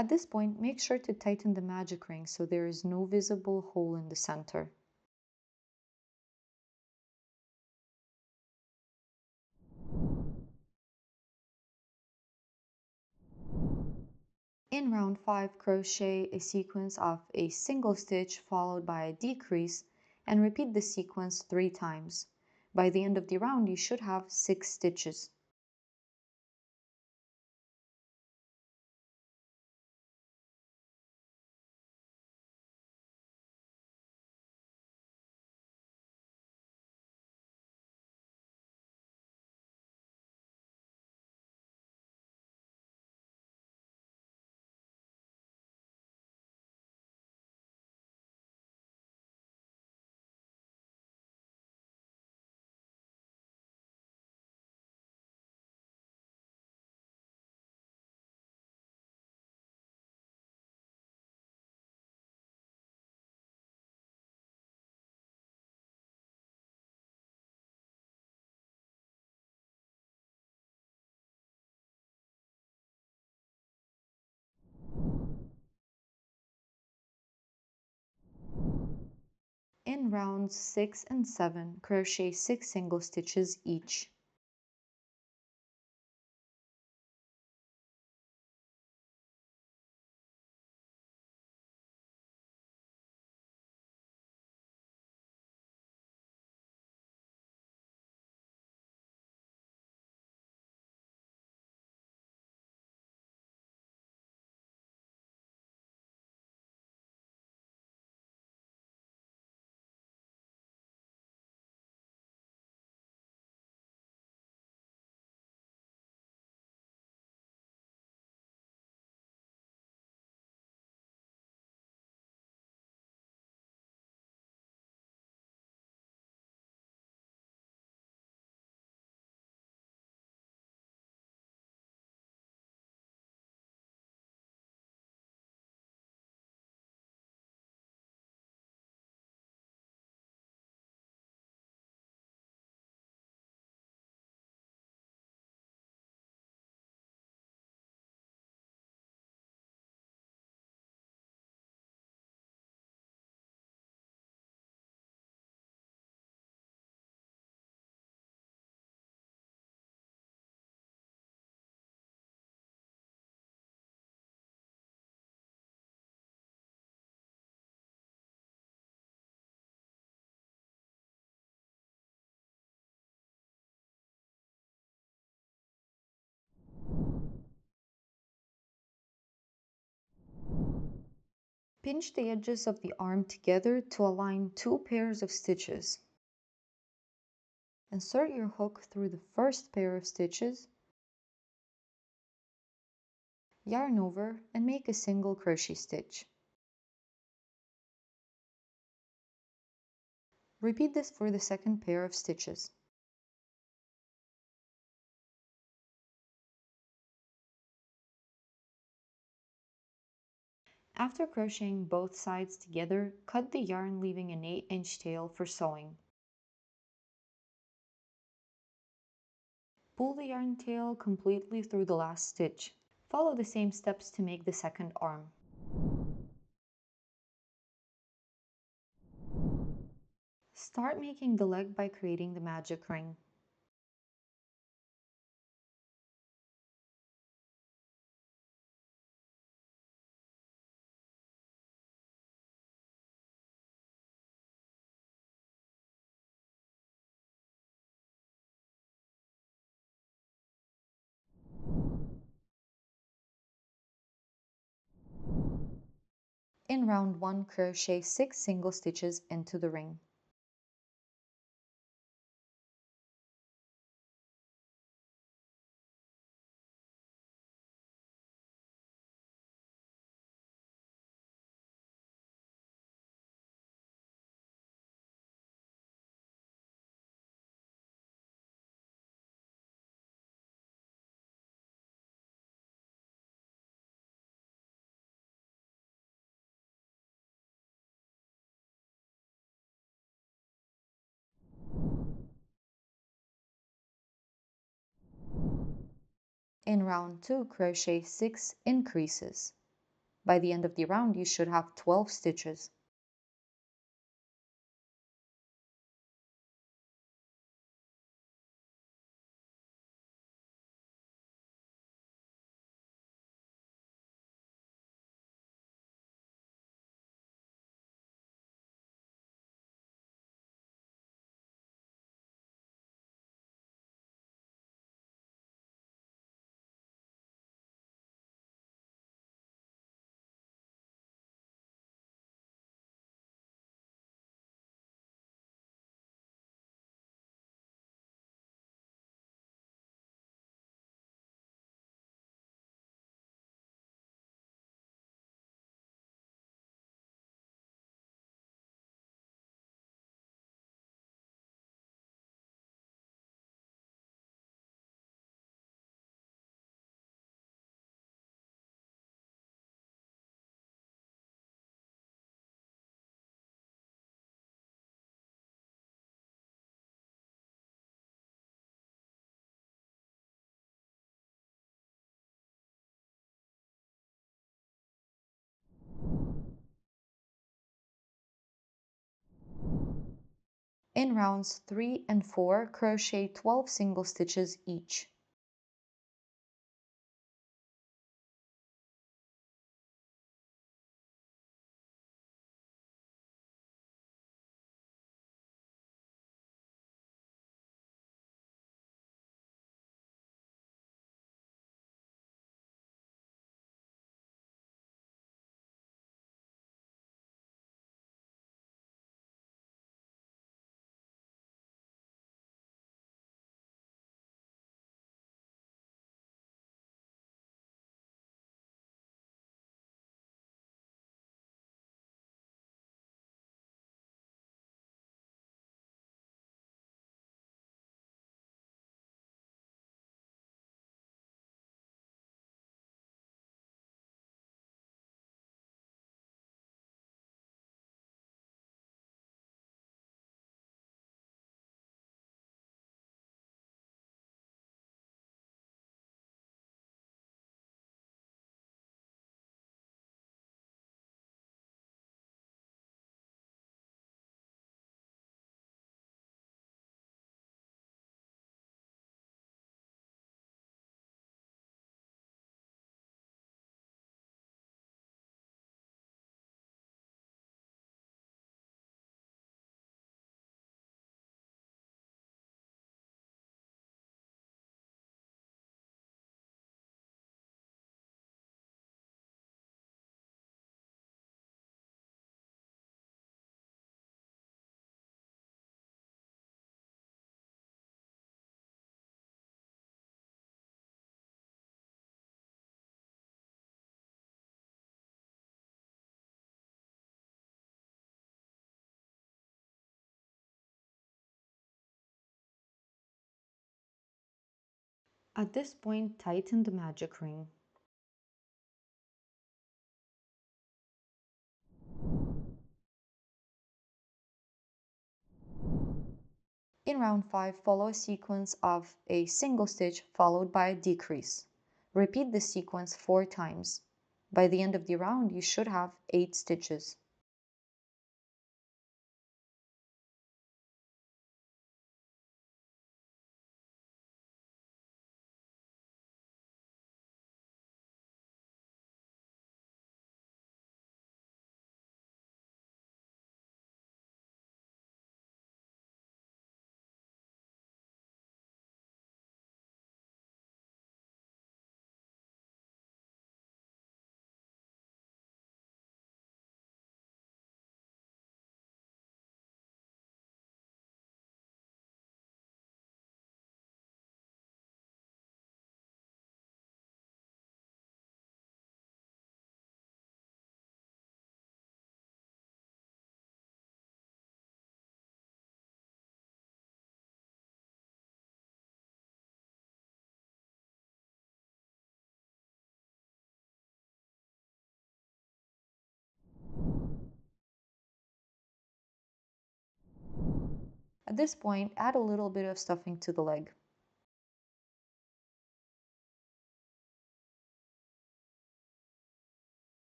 At this point, make sure to tighten the magic ring so there is no visible hole in the center. In round 5, crochet a sequence of a single stitch followed by a decrease and repeat the sequence 3 times. By the end of the round, you should have 6 stitches. In rounds 6 and 7, crochet 6 single stitches each. Pinch the edges of the arm together to align 2 pairs of stitches. Insert your hook through the first pair of stitches, yarn over, and make a single crochet stitch. Repeat this for the second pair of stitches. After crocheting both sides together, cut the yarn leaving an 8-inch tail for sewing. Pull the yarn tail completely through the last stitch. Follow the same steps to make the second arm. Start making the leg by creating the magic ring. In round 1, crochet 6 single stitches into the ring. In round 2, crochet 6 increases. By the end of the round, you should have 12 stitches. In rounds 3 and 4, crochet 12 single stitches each. At this point, tighten the magic ring. In round 5, follow a sequence of a single stitch followed by a decrease. Repeat this sequence 4 times. By the end of the round, you should have 8 stitches. At this point, add a little bit of stuffing to the leg.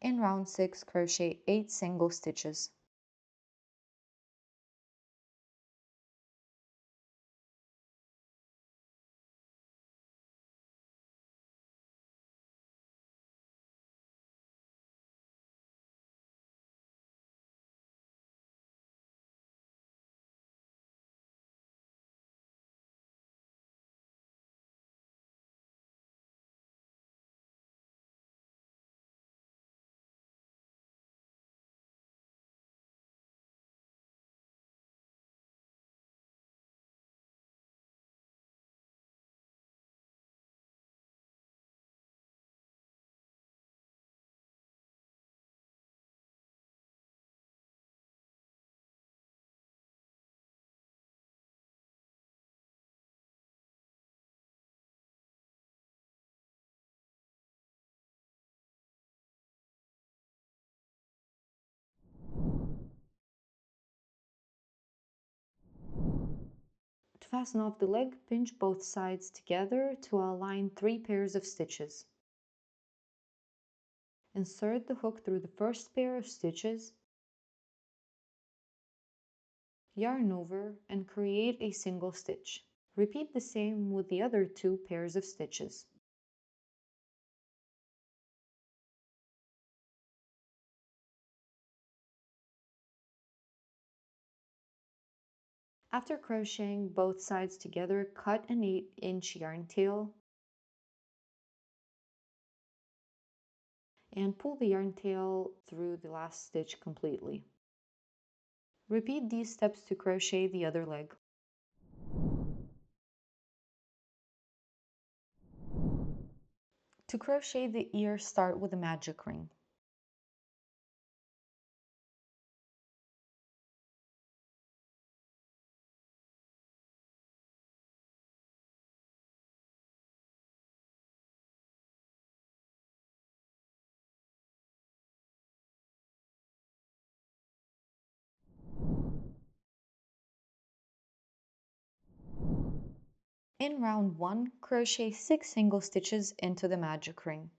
In round 6, crochet 8 single stitches. To fasten off the leg, pinch both sides together to align 3 pairs of stitches. Insert the hook through the first pair of stitches, yarn over, and create a single stitch. Repeat the same with the other 2 pairs of stitches. After crocheting both sides together, cut an 8-inch yarn tail and pull the yarn tail through the last stitch completely. Repeat these steps to crochet the other leg. To crochet the ear, start with a magic ring. In round 1, crochet 6 single stitches into the magic ring.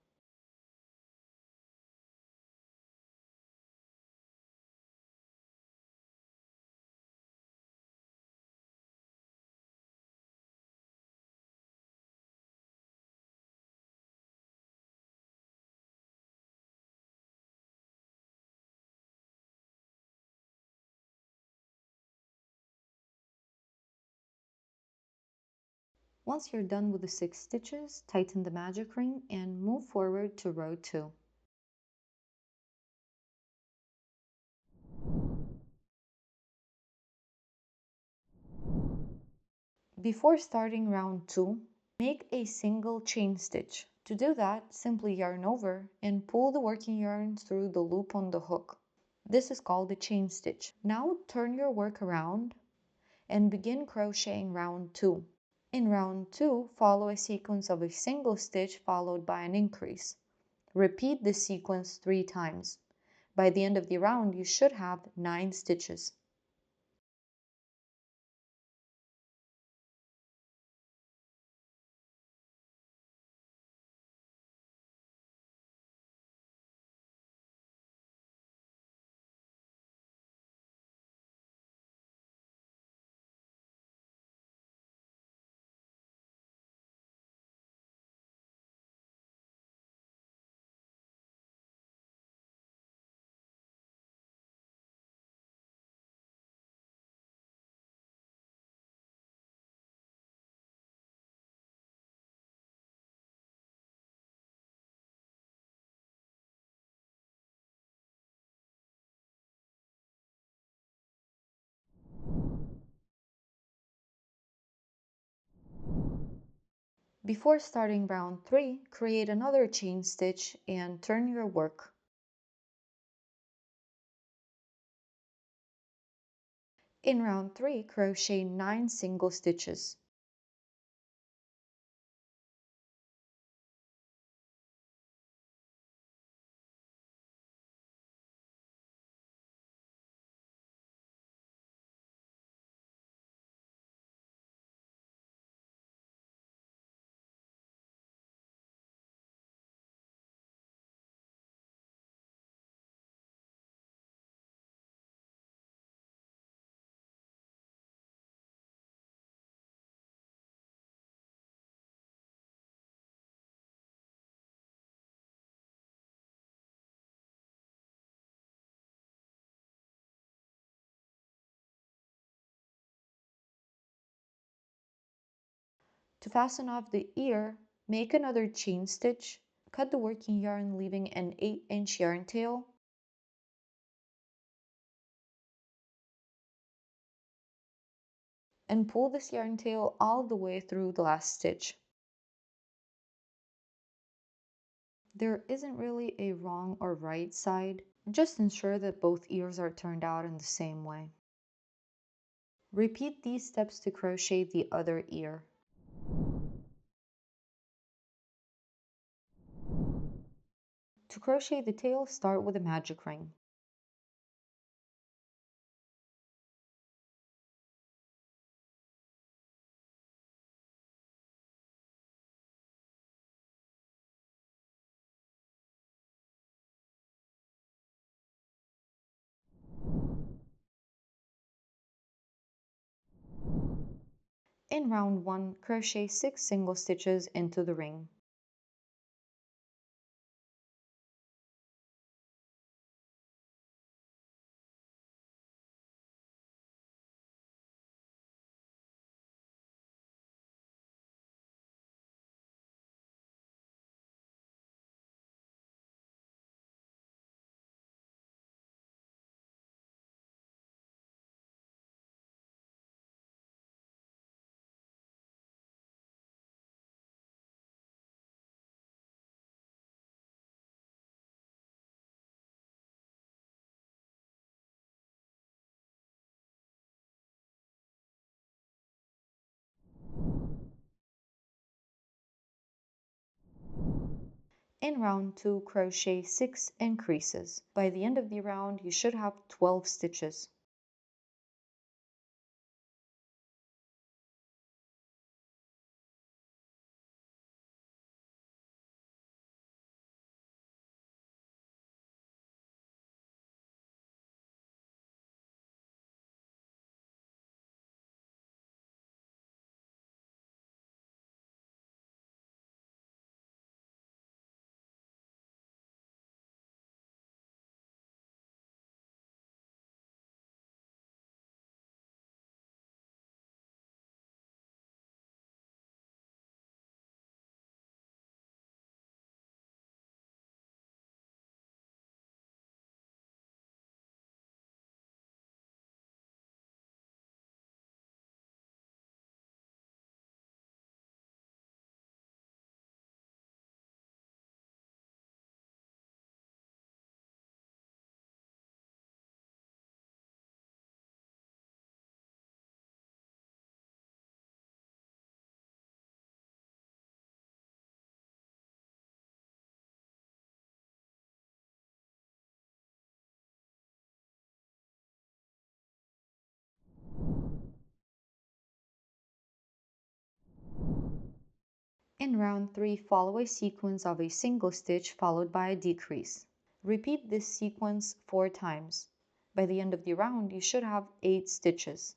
Once you're done with the 6 stitches, tighten the magic ring and move forward to row 2. Before starting round 2, make a single chain stitch. To do that, simply yarn over and pull the working yarn through the loop on the hook. This is called a chain stitch. Now turn your work around and begin crocheting round 2. In round 2, follow a sequence of a single stitch followed by an increase. Repeat this sequence 3 times. By the end of the round, you should have 9 stitches. Before starting round 3, create another chain stitch and turn your work. In round 3, crochet 9 single stitches. To fasten off the ear, make another chain stitch, cut the working yarn leaving an 8-inch yarn tail, and pull this yarn tail all the way through the last stitch. There isn't really a wrong or right side, just ensure that both ears are turned out in the same way. Repeat these steps to crochet the other ear. To crochet the tail, start with a magic ring. In round 1, crochet 6 single stitches into the ring. In round 2, crochet 6 increases. By the end of the round, you should have 12 stitches. In round 3, follow a sequence of a single stitch followed by a decrease. Repeat this sequence 4 times. By the end of the round, you should have 8 stitches.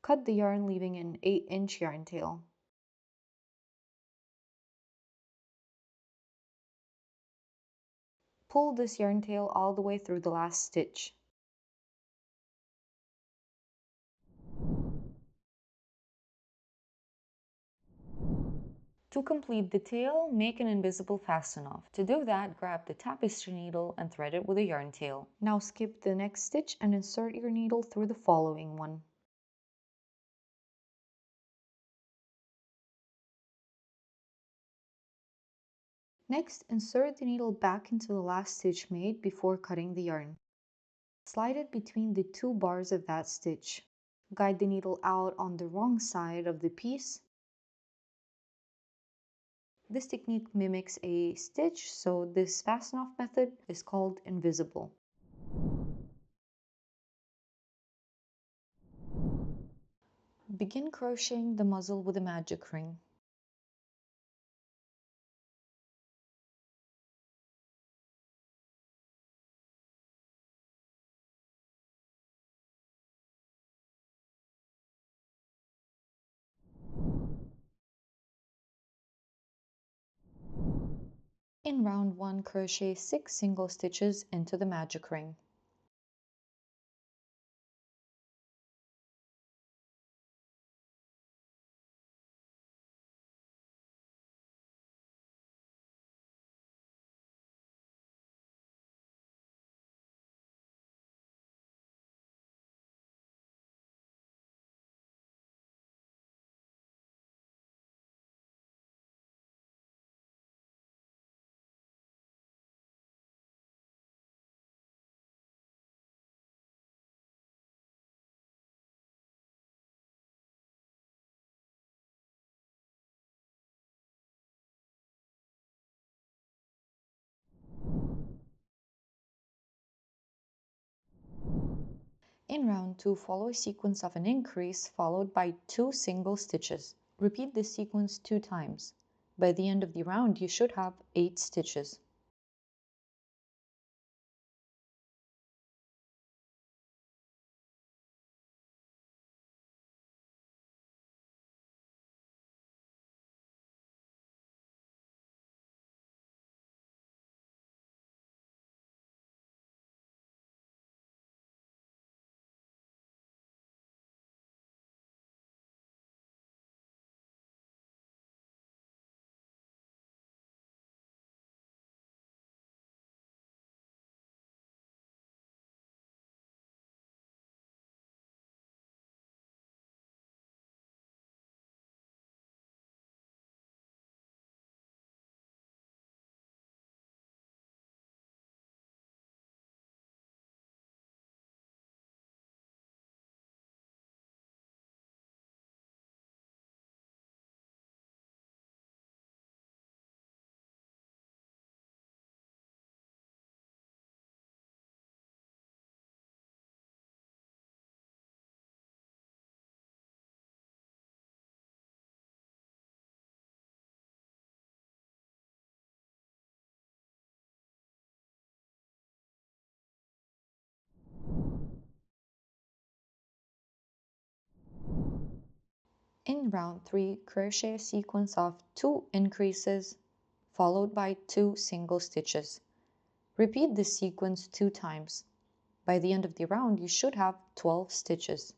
Cut the yarn, leaving an 8-inch yarn tail. Pull this yarn tail all the way through the last stitch. To complete the tail, make an invisible fasten off. To do that, grab the tapestry needle and thread it with a yarn tail. Now skip the next stitch and insert your needle through the following one. Next, insert the needle back into the last stitch made before cutting the yarn. Slide it between the two bars of that stitch. Guide the needle out on the wrong side of the piece. This technique mimics a stitch, so this fasten off method is called invisible. Begin crocheting the muzzle with a magic ring. In round 1, crochet 6 single stitches into the magic ring. In round 2, follow a sequence of an increase followed by 2 single stitches. Repeat this sequence 2 times. By the end of the round, you should have 8 stitches. In round 3, crochet a sequence of 2 increases followed by 2 single stitches. Repeat this sequence 2 times. By the end of the round, you should have 12 stitches.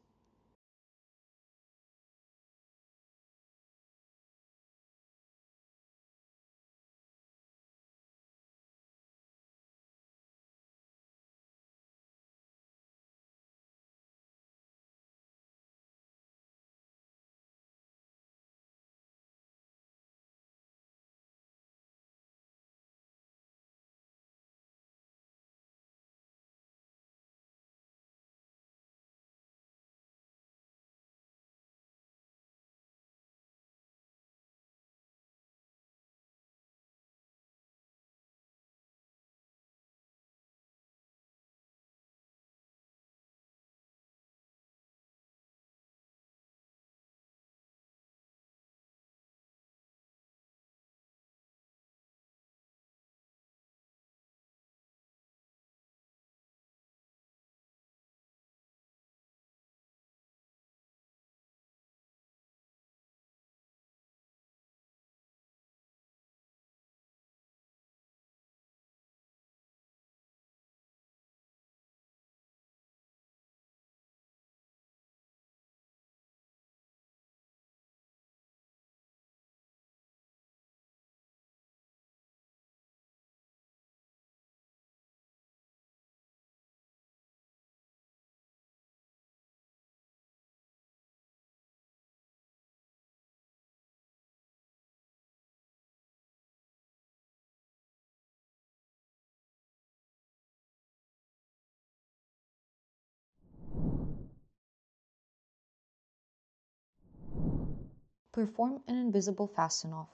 Perform an invisible fasten off.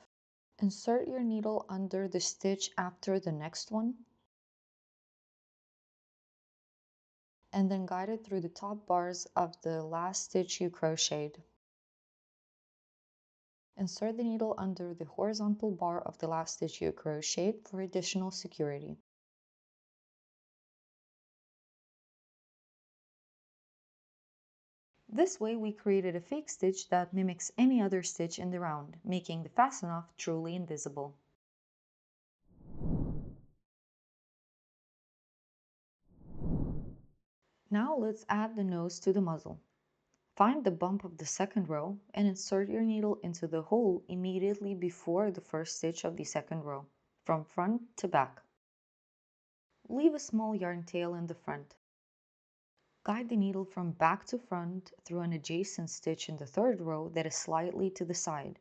Insert your needle under the stitch after the next one, and then guide it through the top bars of the last stitch you crocheted. Insert the needle under the horizontal bar of the last stitch you crocheted for additional security. This way we created a fake stitch that mimics any other stitch in the round, making the fasten off truly invisible. Now let's add the nose to the muzzle. Find the bump of the second row and insert your needle into the hole immediately before the first stitch of the second row, from front to back. Leave a small yarn tail in the front. Guide the needle from back to front through an adjacent stitch in the third row that is slightly to the side.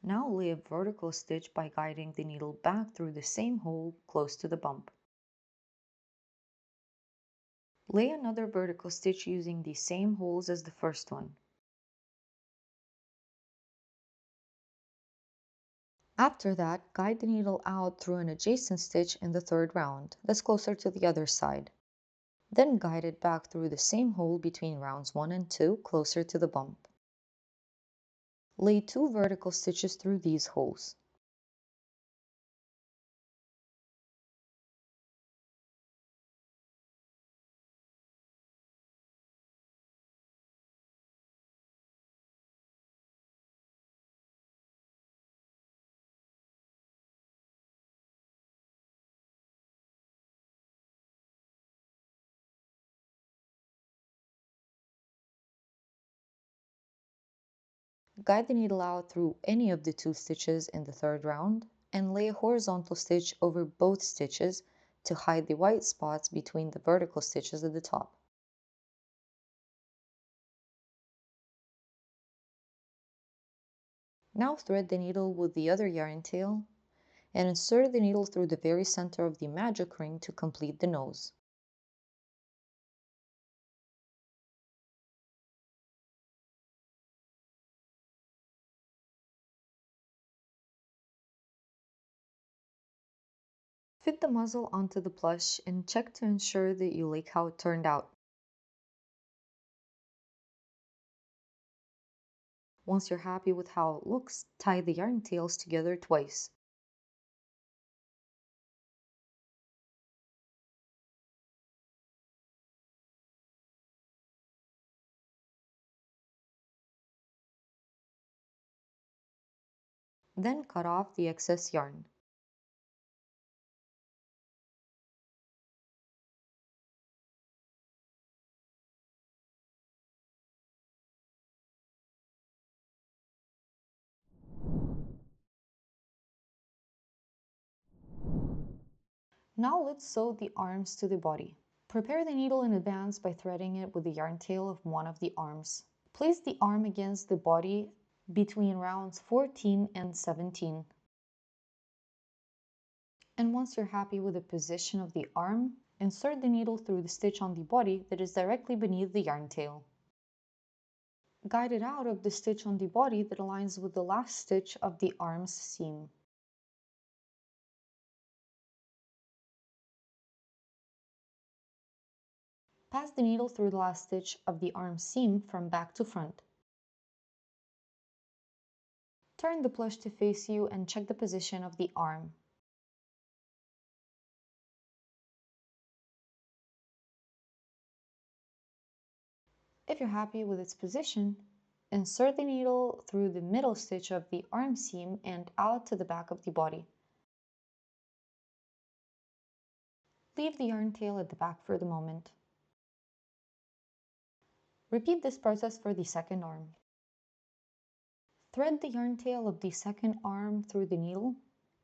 Now lay a vertical stitch by guiding the needle back through the same hole close to the bump. Lay another vertical stitch using the same holes as the first one. After that, guide the needle out through an adjacent stitch in the third round, that's closer to the other side. Then guide it back through the same hole between rounds 1 and 2, closer to the bump. Lay 2 vertical stitches through these holes. Guide the needle out through any of the 2 stitches in the third round and lay a horizontal stitch over both stitches to hide the white spots between the vertical stitches at the top. Now thread the needle with the other yarn tail and insert the needle through the very center of the magic ring to complete the nose. Fit the muzzle onto the plush and check to ensure that you like how it turned out. Once you're happy with how it looks, tie the yarn tails together twice. Then cut off the excess yarn. Now let's sew the arms to the body. Prepare the needle in advance by threading it with the yarn tail of one of the arms. Place the arm against the body between rounds 14 and 17. And once you're happy with the position of the arm, insert the needle through the stitch on the body that is directly beneath the yarn tail. Guide it out of the stitch on the body that aligns with the last stitch of the arm's seam. Pass the needle through the last stitch of the arm seam from back to front. Turn the plush to face you and check the position of the arm. If you're happy with its position, insert the needle through the middle stitch of the arm seam and out to the back of the body. Leave the yarn tail at the back for the moment. Repeat this process for the second arm. Thread the yarn tail of the second arm through the needle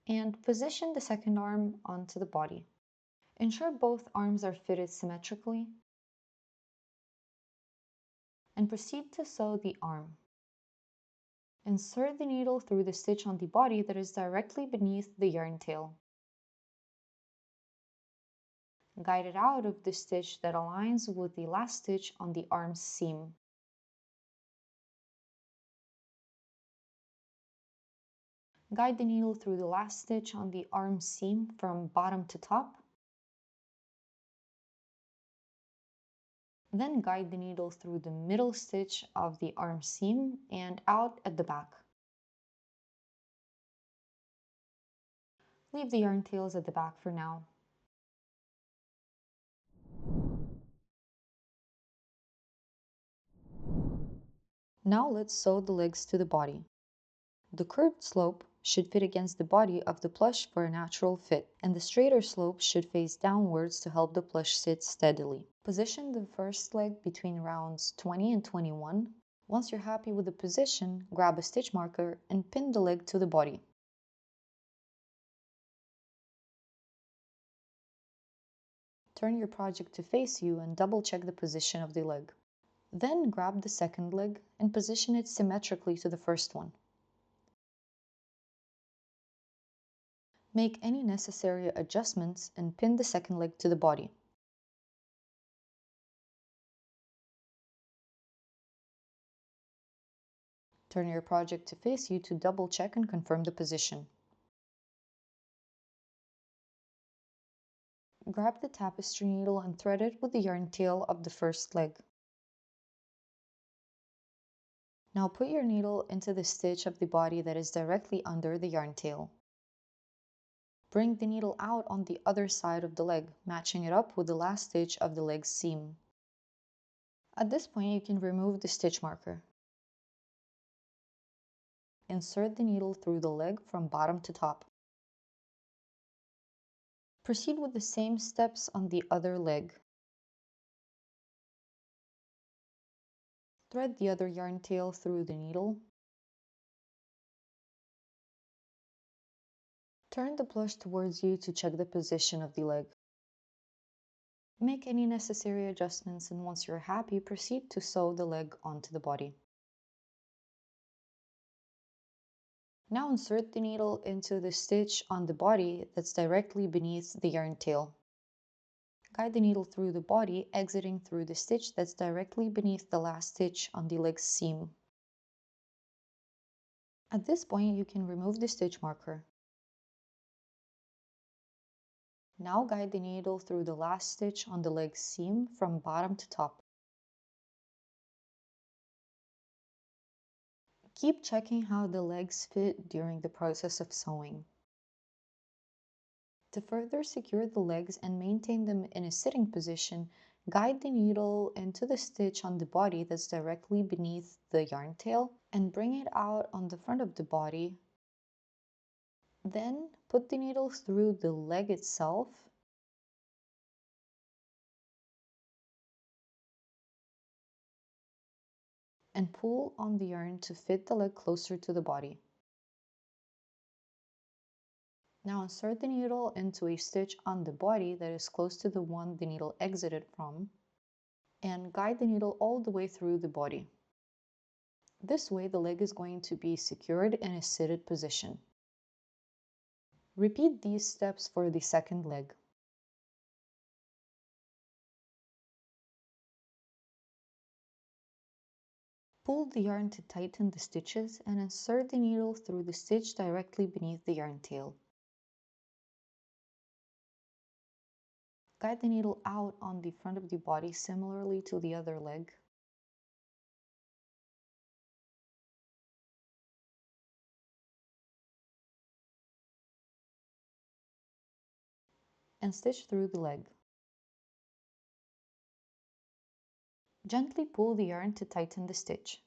and position the second arm onto the body. Ensure both arms are fitted symmetrically and proceed to sew the arm. Insert the needle through the stitch on the body that is directly beneath the yarn tail. Guide it out of the stitch that aligns with the last stitch on the arm seam. Guide the needle through the last stitch on the arm seam from bottom to top. Then guide the needle through the middle stitch of the arm seam and out at the back. Leave the yarn tails at the back for now. Now let's sew the legs to the body. The curved slope should fit against the body of the plush for a natural fit, and the straighter slope should face downwards to help the plush sit steadily. Position the first leg between rounds 20 and 21. Once you're happy with the position, grab a stitch marker and pin the leg to the body. Turn your project to face you and double check the position of the leg. Then grab the second leg and position it symmetrically to the first one. Make any necessary adjustments and pin the second leg to the body. Turn your project to face you to double check and confirm the position. Grab the tapestry needle and thread it with the yarn tail of the first leg. Now put your needle into the stitch of the body that is directly under the yarn tail. Bring the needle out on the other side of the leg, matching it up with the last stitch of the leg's seam. At this point, you can remove the stitch marker. Insert the needle through the leg from bottom to top. Proceed with the same steps on the other leg. Thread the other yarn tail through the needle. Turn the plush towards you to check the position of the leg. Make any necessary adjustments, and once you're happy, proceed to sew the leg onto the body. Now insert the needle into the stitch on the body that's directly beneath the yarn tail. Guide the needle through the body, exiting through the stitch that's directly beneath the last stitch on the leg's seam. At this point, you can remove the stitch marker. Now guide the needle through the last stitch on the leg's seam from bottom to top. Keep checking how the legs fit during the process of sewing. To further secure the legs and maintain them in a sitting position, guide the needle into the stitch on the body that's directly beneath the yarn tail and bring it out on the front of the body. Then put the needle through the leg itself and pull on the yarn to fit the leg closer to the body. Now insert the needle into a stitch on the body that is close to the one the needle exited from and guide the needle all the way through the body. This way the leg is going to be secured in a seated position. Repeat these steps for the second leg. Pull the yarn to tighten the stitches and insert the needle through the stitch directly beneath the yarn tail. Guide the needle out on the front of the body similarly to the other leg. And stitch through the leg. Gently pull the yarn to tighten the stitch.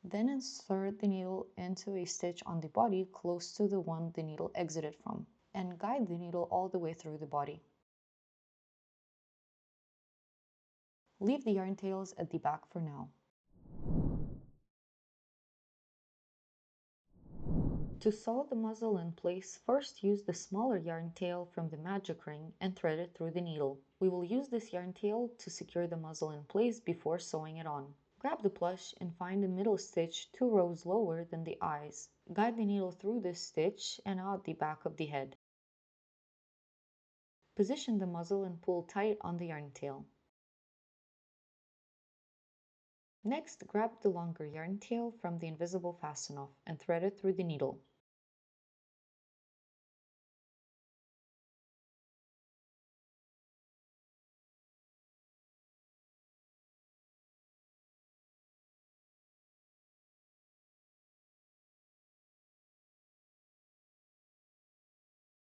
Then insert the needle into a stitch on the body close to the one the needle exited from, and guide the needle all the way through the body. Leave the yarn tails at the back for now. To sew the muzzle in place, first use the smaller yarn tail from the magic ring and thread it through the needle. We will use this yarn tail to secure the muzzle in place before sewing it on. Grab the plush and find the middle stitch 2 rows lower than the eyes. Guide the needle through this stitch and out the back of the head. Position the muzzle and pull tight on the yarn tail. Next, grab the longer yarn tail from the invisible Fasten Off and thread it through the needle.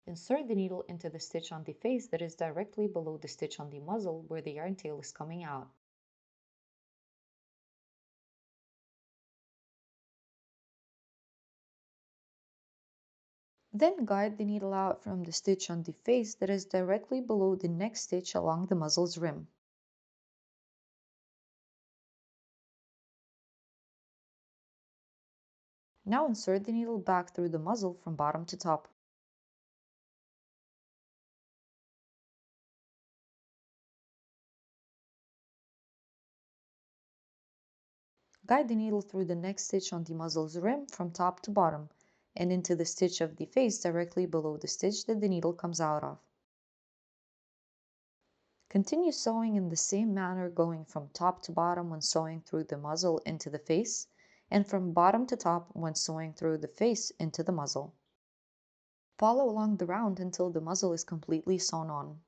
Insert the needle into the stitch on the face that is directly below the stitch on the muzzle where the yarn tail is coming out. Then guide the needle out from the stitch on the face that is directly below the next stitch along the muzzle's rim. Now insert the needle back through the muzzle from bottom to top. Guide the needle through the next stitch on the muzzle's rim from top to bottom and into the stitch of the face directly below the stitch that the needle comes out of. Continue sewing in the same manner, going from top to bottom when sewing through the muzzle into the face, and from bottom to top when sewing through the face into the muzzle. Follow along the round until the muzzle is completely sewn on.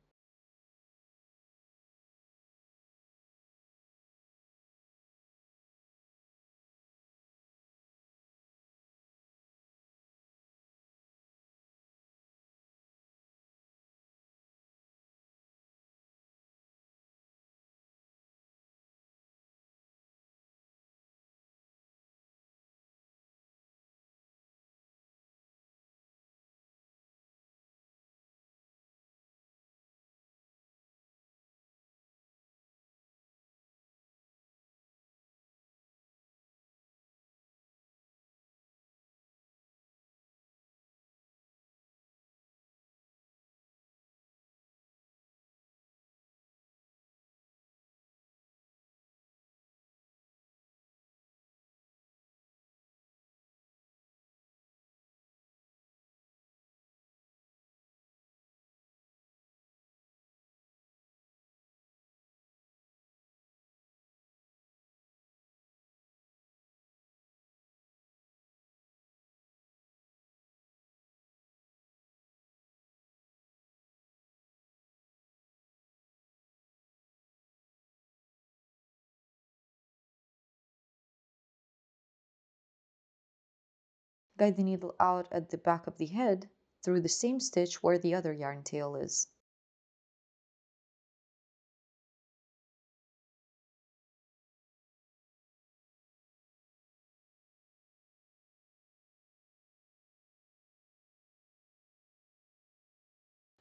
Guide the needle out at the back of the head through the same stitch where the other yarn tail is.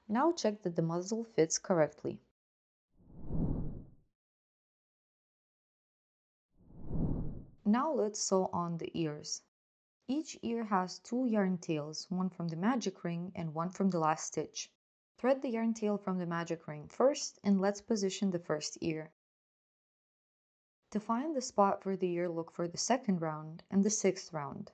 Now check that the muzzle fits correctly. Now let's sew on the ears. Each ear has two yarn tails, one from the magic ring and one from the last stitch. Thread the yarn tail from the magic ring first and let's position the first ear. To find the spot for the ear, look for the second round and the sixth round.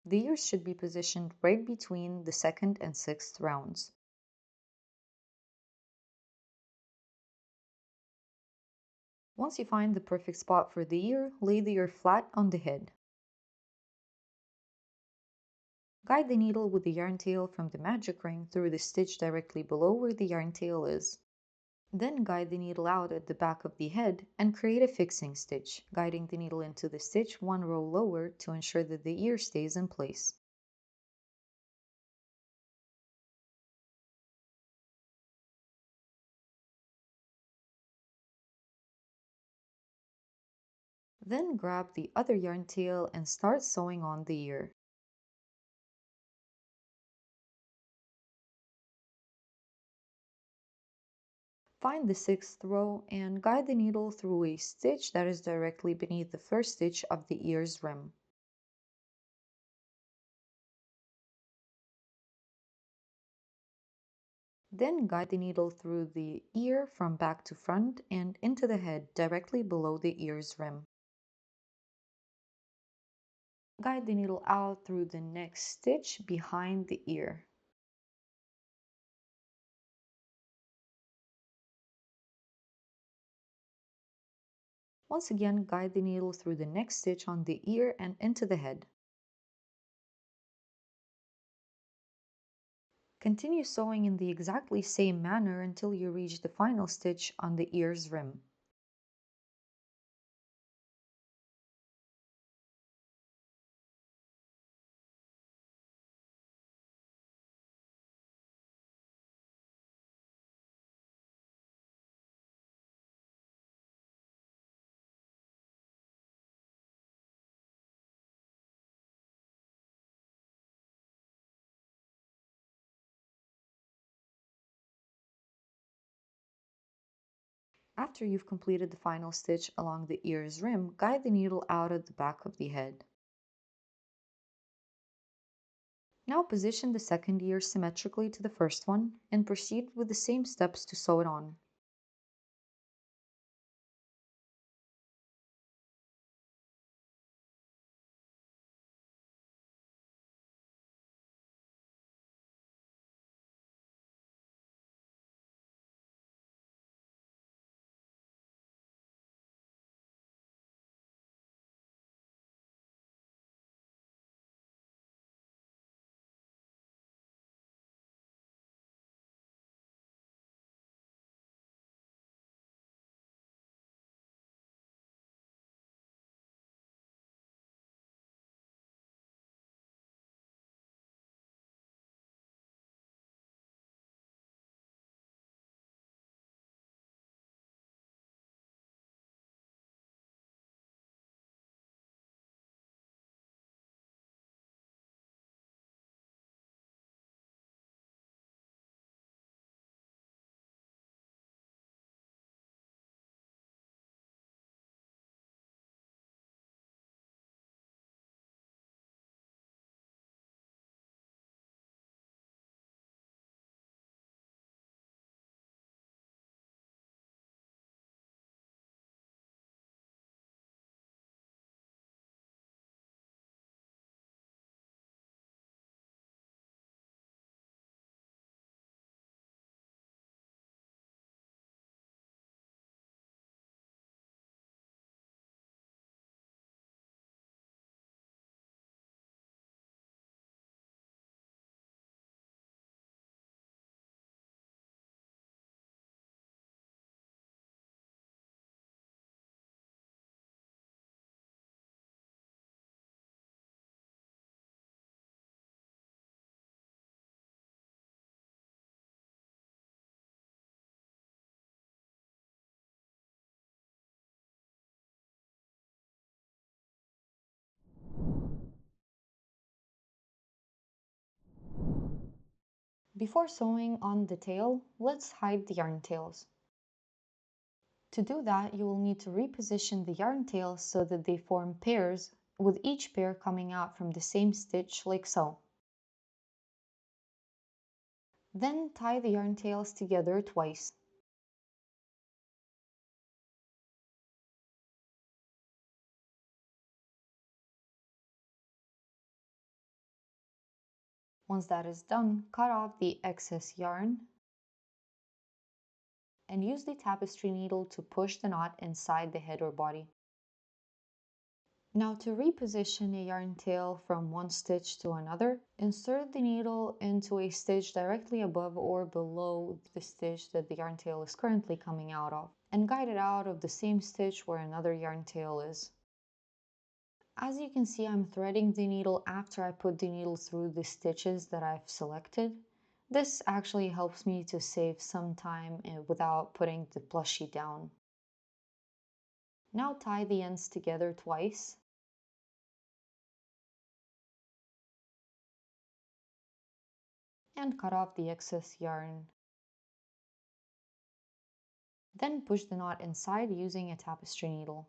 The ears should be positioned right between the second and sixth rounds. Once you find the perfect spot for the ear, lay the ear flat on the head. Guide the needle with the yarn tail from the magic ring through the stitch directly below where the yarn tail is. Then guide the needle out at the back of the head and create a fixing stitch, guiding the needle into the stitch one row lower to ensure that the ear stays in place. Then grab the other yarn tail and start sewing on the ear. Find the sixth row and guide the needle through a stitch that is directly beneath the first stitch of the ear's rim. Then guide the needle through the ear from back to front and into the head directly below the ear's rim. Guide the needle out through the next stitch behind the ear. Once again, guide the needle through the next stitch on the ear and into the head. Continue sewing in the exactly same manner until you reach the final stitch on the ear's rim. After you've completed the final stitch along the ear's rim, guide the needle out at the back of the head. Now position the second ear symmetrically to the first one and proceed with the same steps to sew it on. Before sewing on the tail, let's hide the yarn tails. To do that, you will need to reposition the yarn tails so that they form pairs, with each pair coming out from the same stitch like so. Then tie the yarn tails together twice. Once that is done, cut off the excess yarn and use the tapestry needle to push the knot inside the head or body. Now to reposition a yarn tail from one stitch to another, insert the needle into a stitch directly above or below the stitch that the yarn tail is currently coming out of, and guide it out of the same stitch where another yarn tail is. As you can see, I'm threading the needle after I put the needle through the stitches that I've selected. This actually helps me to save some time without putting the plushie down. Now tie the ends together twice. And cut off the excess yarn. Then push the knot inside using a tapestry needle.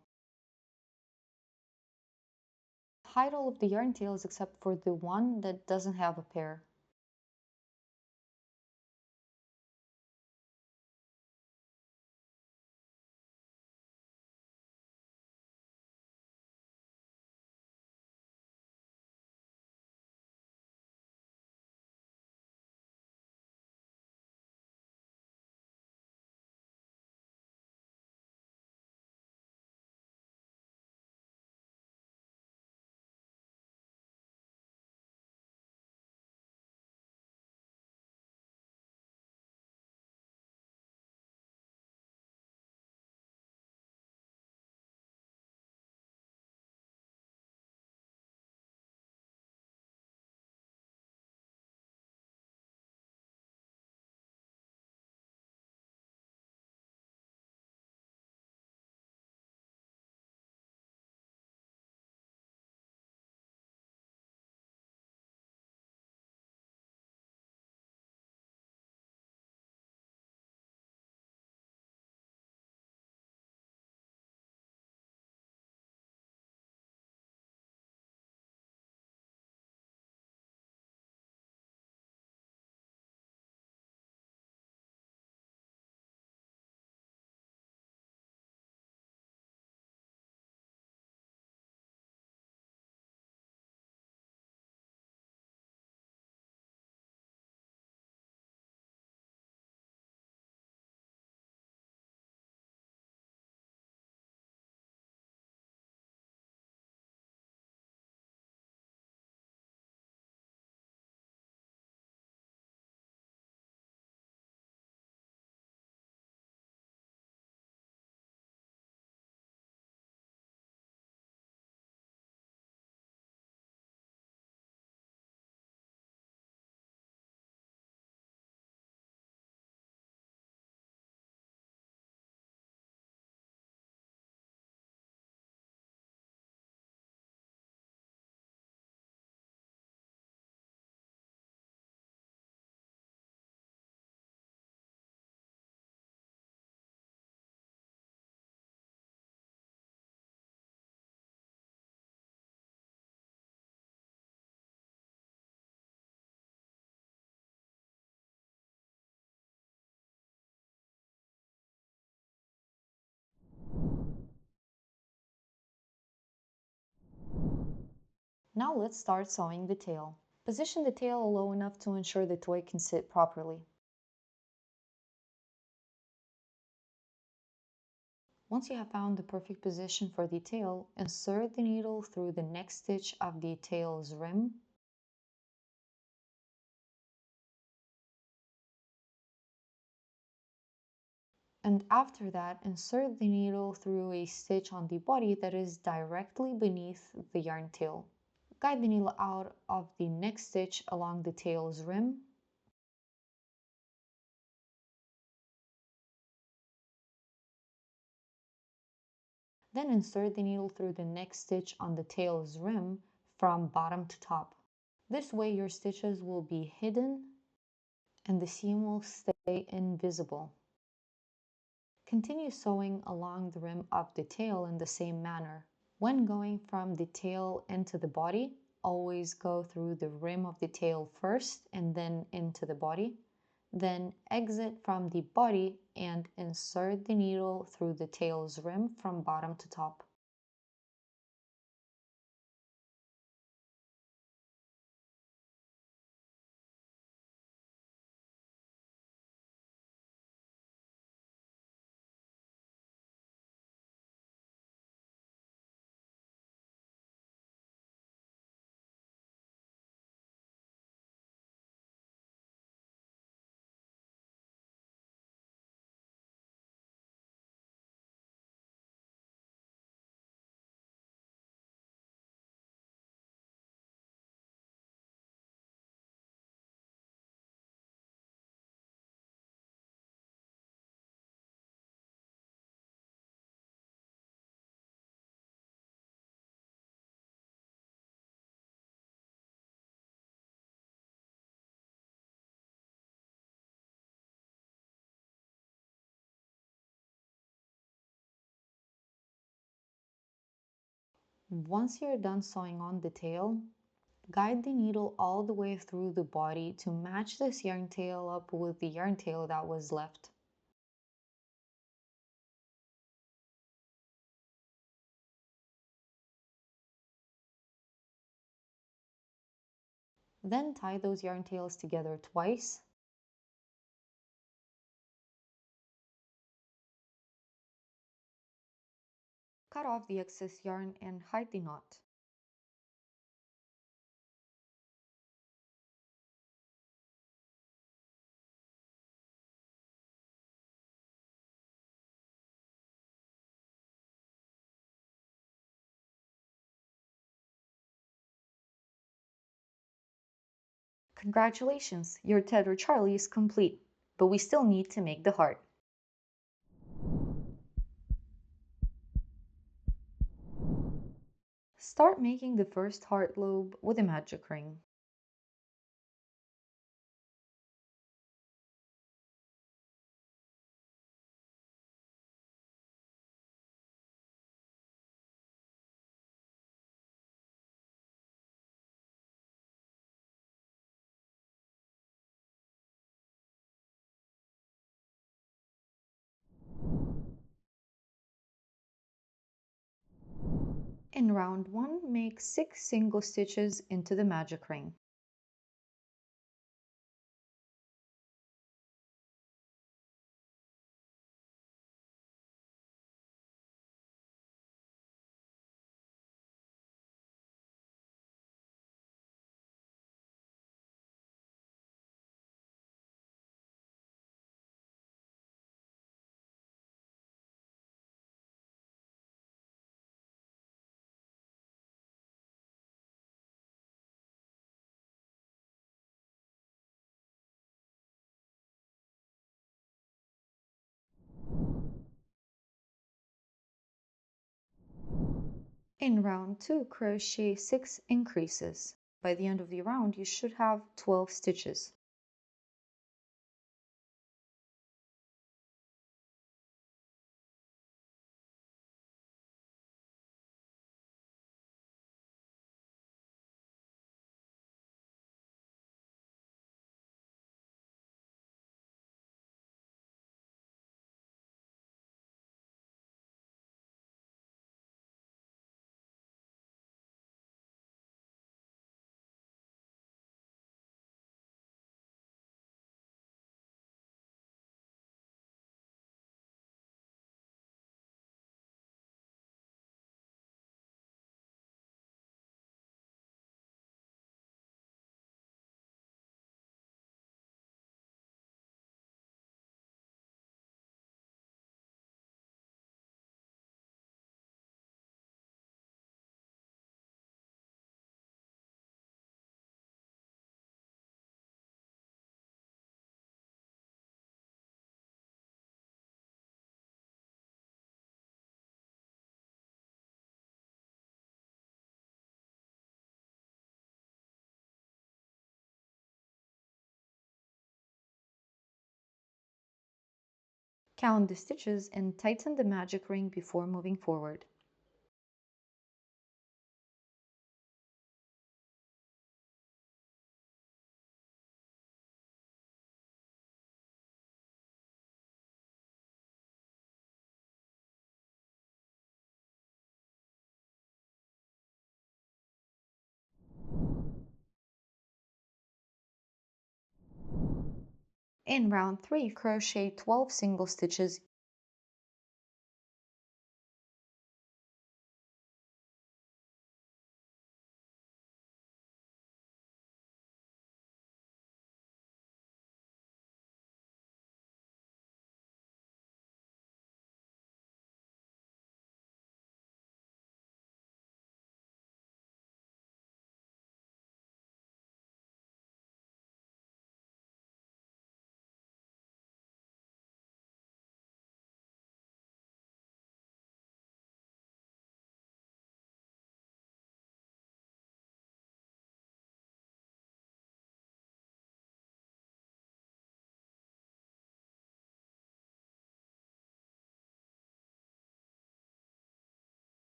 Hide all of the yarn tails except for the one that doesn't have a pair. Now let's start sewing the tail. Position the tail low enough to ensure the toy can sit properly. Once you have found the perfect position for the tail, insert the needle through the next stitch of the tail's rim. And after that, insert the needle through a stitch on the body that is directly beneath the yarn tail. Guide the needle out of the next stitch along the tail's rim. Then insert the needle through the next stitch on the tail's rim from bottom to top. This way your stitches will be hidden and the seam will stay invisible. Continue sewing along the rim of the tail in the same manner. When going from the tail into the body, always go through the rim of the tail first and then into the body. Then exit from the body and insert the needle through the tail's rim from bottom to top. Once you're done sewing on the tail, guide the needle all the way through the body to match this yarn tail up with the yarn tail that was left. Then tie those yarn tails together twice. Cut off the excess yarn and hide the knot. Congratulations, your Tether Charlie is complete, but we still need to make the heart. Start making the first heart lobe with a magic ring. In round 1, make 6 single stitches into the magic ring. In round 2, crochet 6 increases. By the end of the round, you should have 12 stitches. Count the stitches and tighten the magic ring before moving forward. In round 3, crochet 12 single stitches.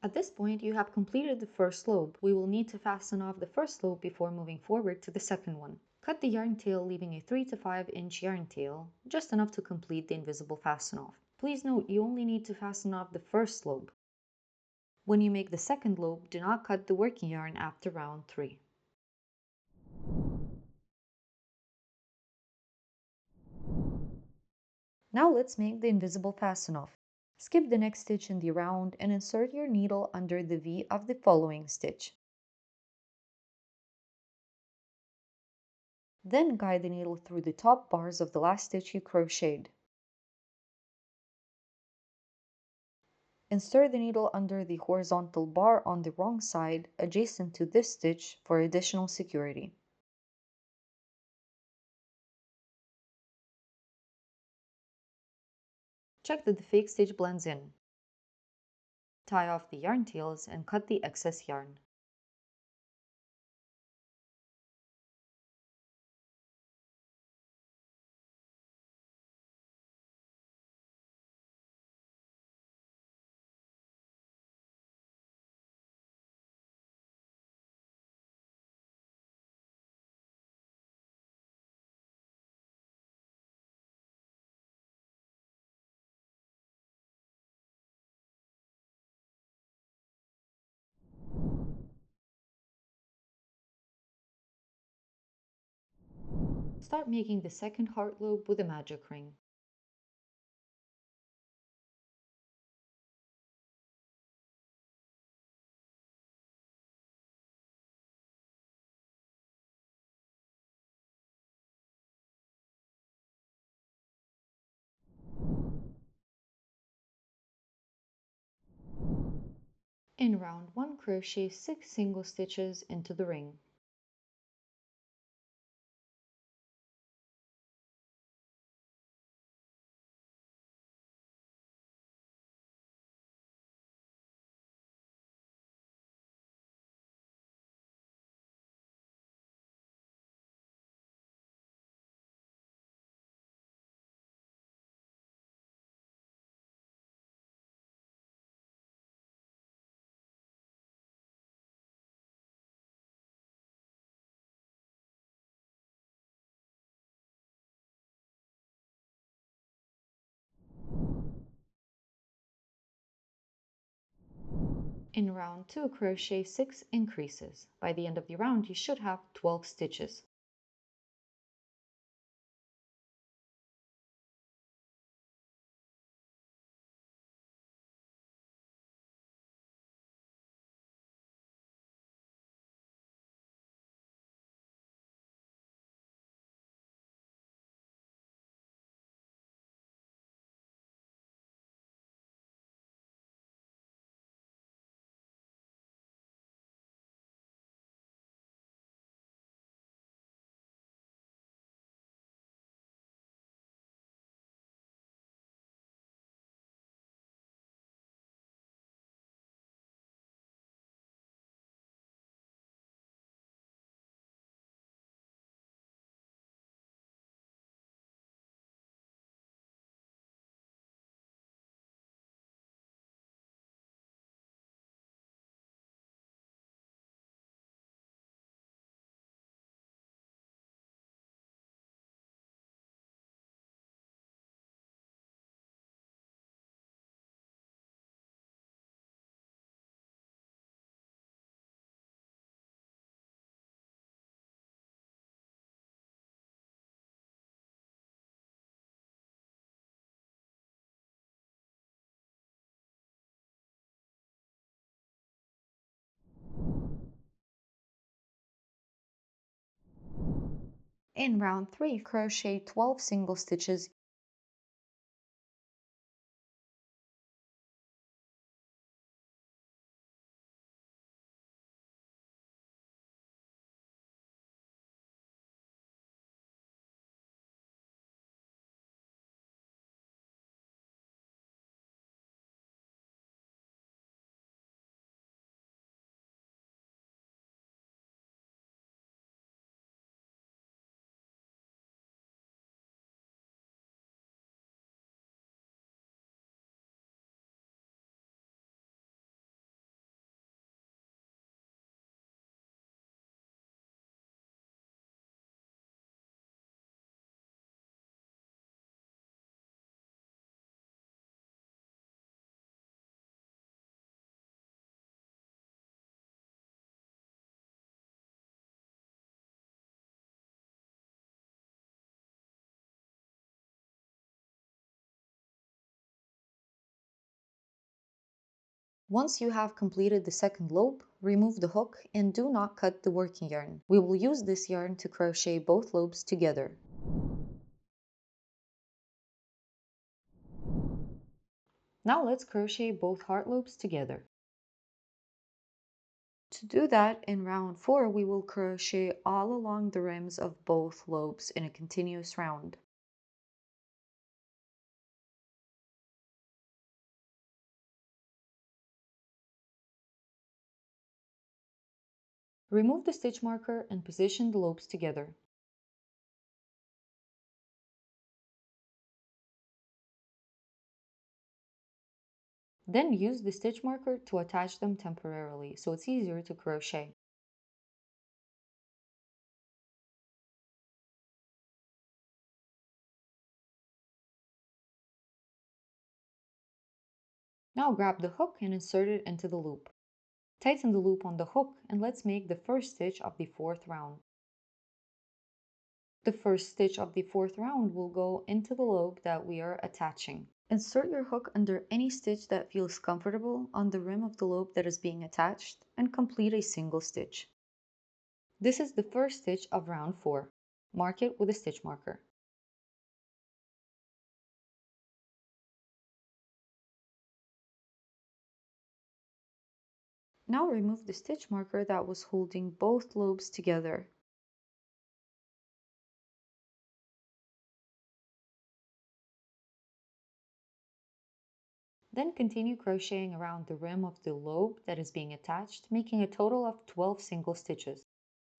At this point, you have completed the first lobe. We will need to fasten off the first lobe before moving forward to the second one. Cut the yarn tail, leaving a 3 to 5 inch yarn tail, just enough to complete the invisible fasten off. Please note, you only need to fasten off the first lobe. When you make the second lobe, do not cut the working yarn after round 3. Now let's make the invisible fasten off. Skip the next stitch in the round and insert your needle under the V of the following stitch. Then guide the needle through the top bars of the last stitch you crocheted. Insert the needle under the horizontal bar on the wrong side adjacent to this stitch for additional security. Check that the fake stitch blends in. Tie off the yarn tails and cut the excess yarn. Start making the second heart lobe with a magic ring. In round 1, crochet 6 single stitches into the ring. In round 2, crochet 6 increases. By the end of the round, you should have 12 stitches. In round 3, crochet 12 single stitches. Once you have completed the second lobe, remove the hook and do not cut the working yarn. We will use this yarn to crochet both lobes together. Now let's crochet both heart lobes together. To do that, in round 4, we will crochet all along the rims of both lobes in a continuous round. Remove the stitch marker and position the lobes together. Then use the stitch marker to attach them temporarily so it's easier to crochet. Now grab the hook and insert it into the loop. Tighten the loop on the hook and let's make the first stitch of the 4th round. The first stitch of the 4th round will go into the lobe that we are attaching. Insert your hook under any stitch that feels comfortable on the rim of the lobe that is being attached and complete a single stitch. This is the first stitch of round 4. Mark it with a stitch marker. Now remove the stitch marker that was holding both lobes together. Then continue crocheting around the rim of the lobe that is being attached, making a total of 12 single stitches.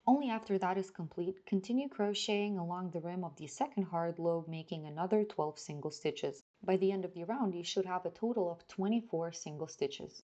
Only after that is complete, continue crocheting along the rim of the second hard lobe, making another 12 single stitches. By the end of the round, you should have a total of 24 single stitches.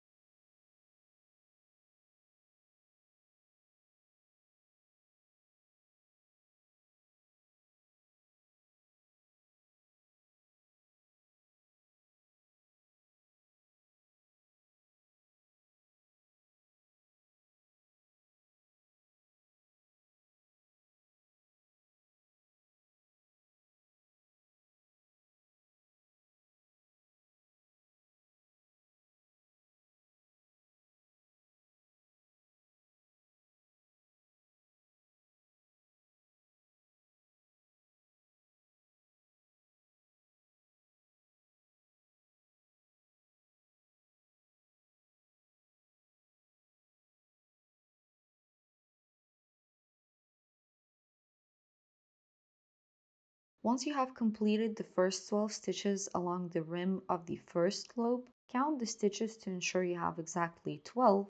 Once you have completed the first 12 stitches along the rim of the first lobe, count the stitches to ensure you have exactly 12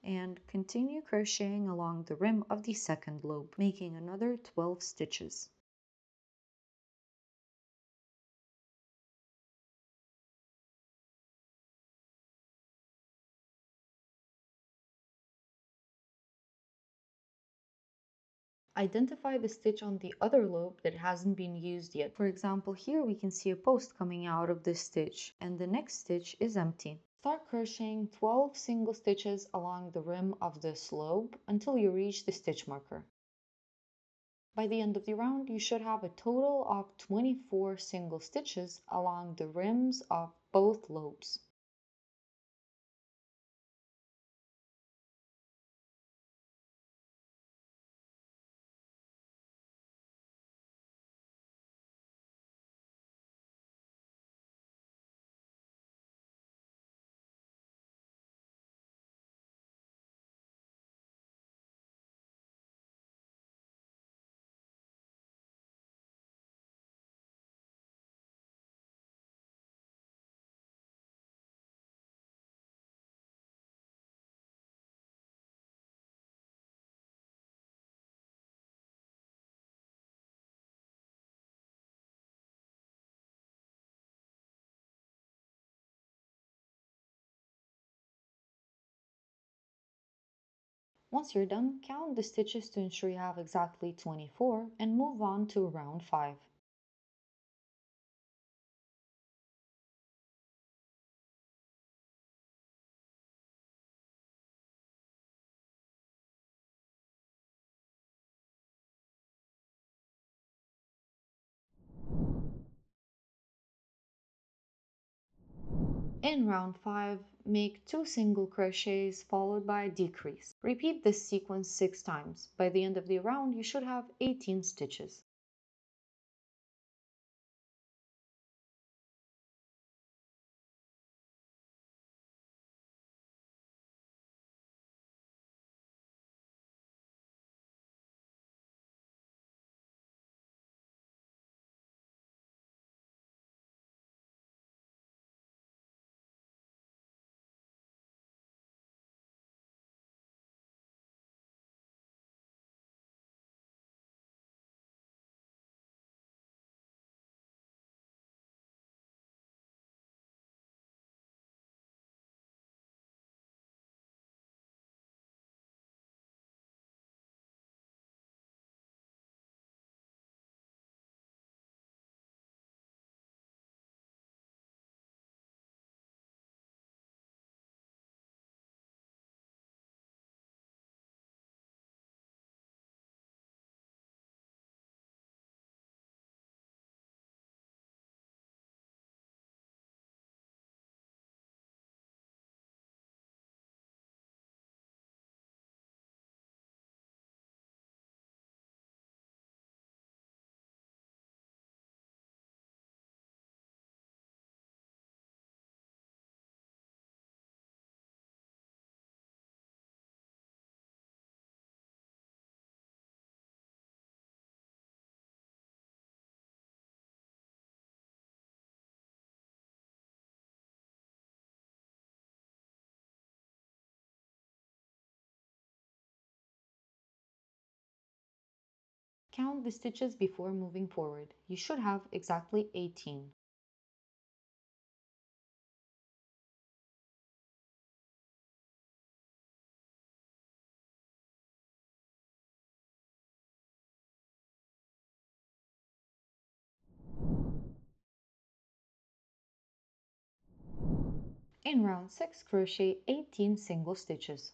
and continue crocheting along the rim of the second lobe, making another 12 stitches. Identify the stitch on the other lobe that hasn't been used yet. For example, here we can see a post coming out of this stitch and the next stitch is empty. Start crocheting 12 single stitches along the rim of this lobe until you reach the stitch marker. By the end of the round, you should have a total of 24 single stitches along the rims of both lobes. Once you're done, count the stitches to ensure you have exactly 24 and move on to round 5. In round 5, make 2 single crochets followed by a decrease. Repeat this sequence 6 times. By the end of the round, you should have 18 stitches. Count the stitches before moving forward. You should have exactly 18. In round 6, crochet 18 single stitches.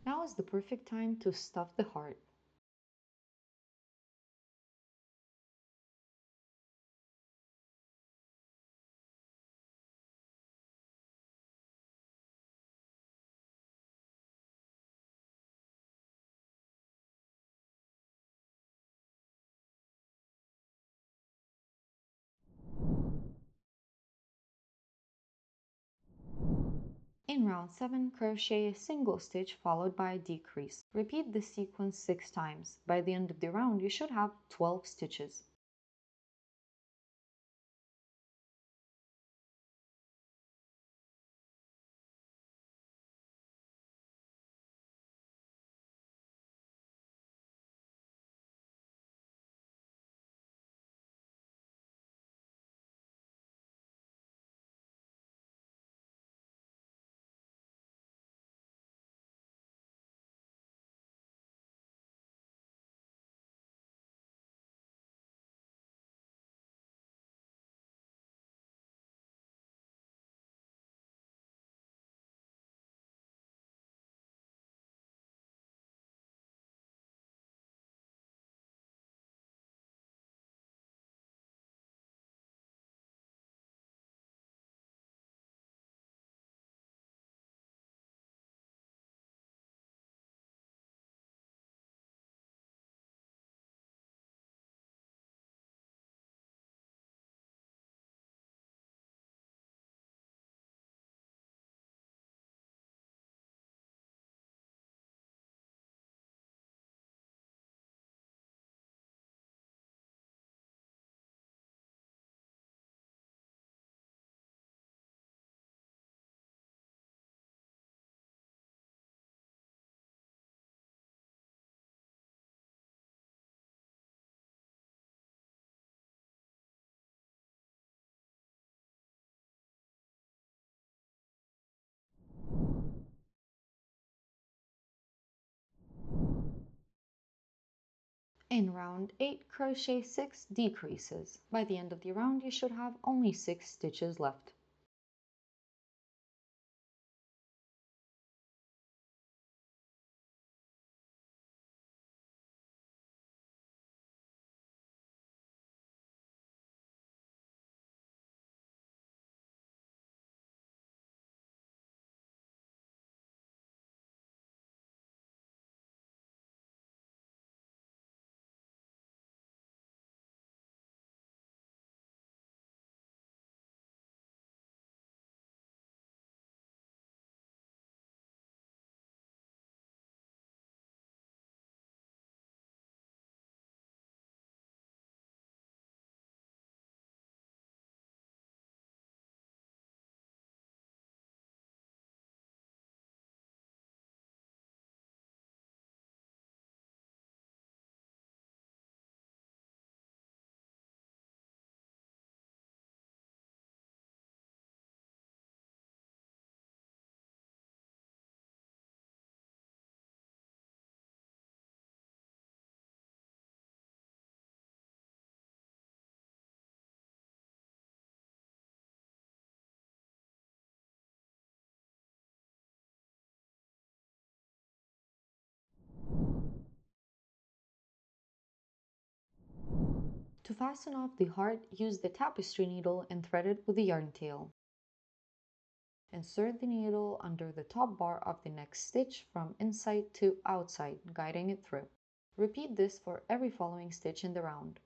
Now is the perfect time to stuff the heart. In round 7, crochet a single stitch followed by a decrease. Repeat this sequence 6 times. By the end of the round, you should have 12 stitches. In round 8, crochet 6 decreases. By the end of the round, you should have only 6 stitches left. To fasten off the heart, use the tapestry needle and thread it with the yarn tail. Insert the needle under the top bar of the next stitch from inside to outside, guiding it through. Repeat this for every following stitch in the round.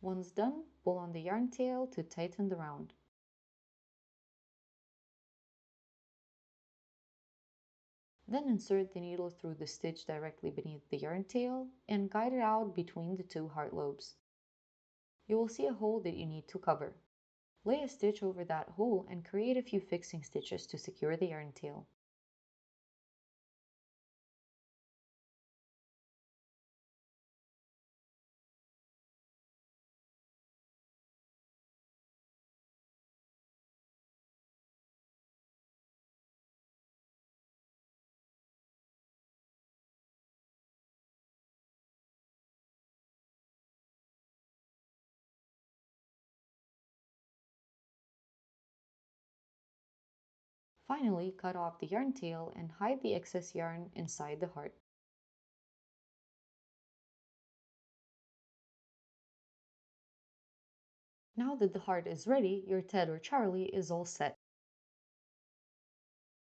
Once done, pull on the yarn tail to tighten the round. Then insert the needle through the stitch directly beneath the yarn tail and guide it out between the two heart lobes. You will see a hole that you need to cover. Lay a stitch over that hole and create a few fixing stitches to secure the yarn tail. Finally, cut off the yarn tail and hide the excess yarn inside the heart. Now that the heart is ready, your Ted or Charlie is all set.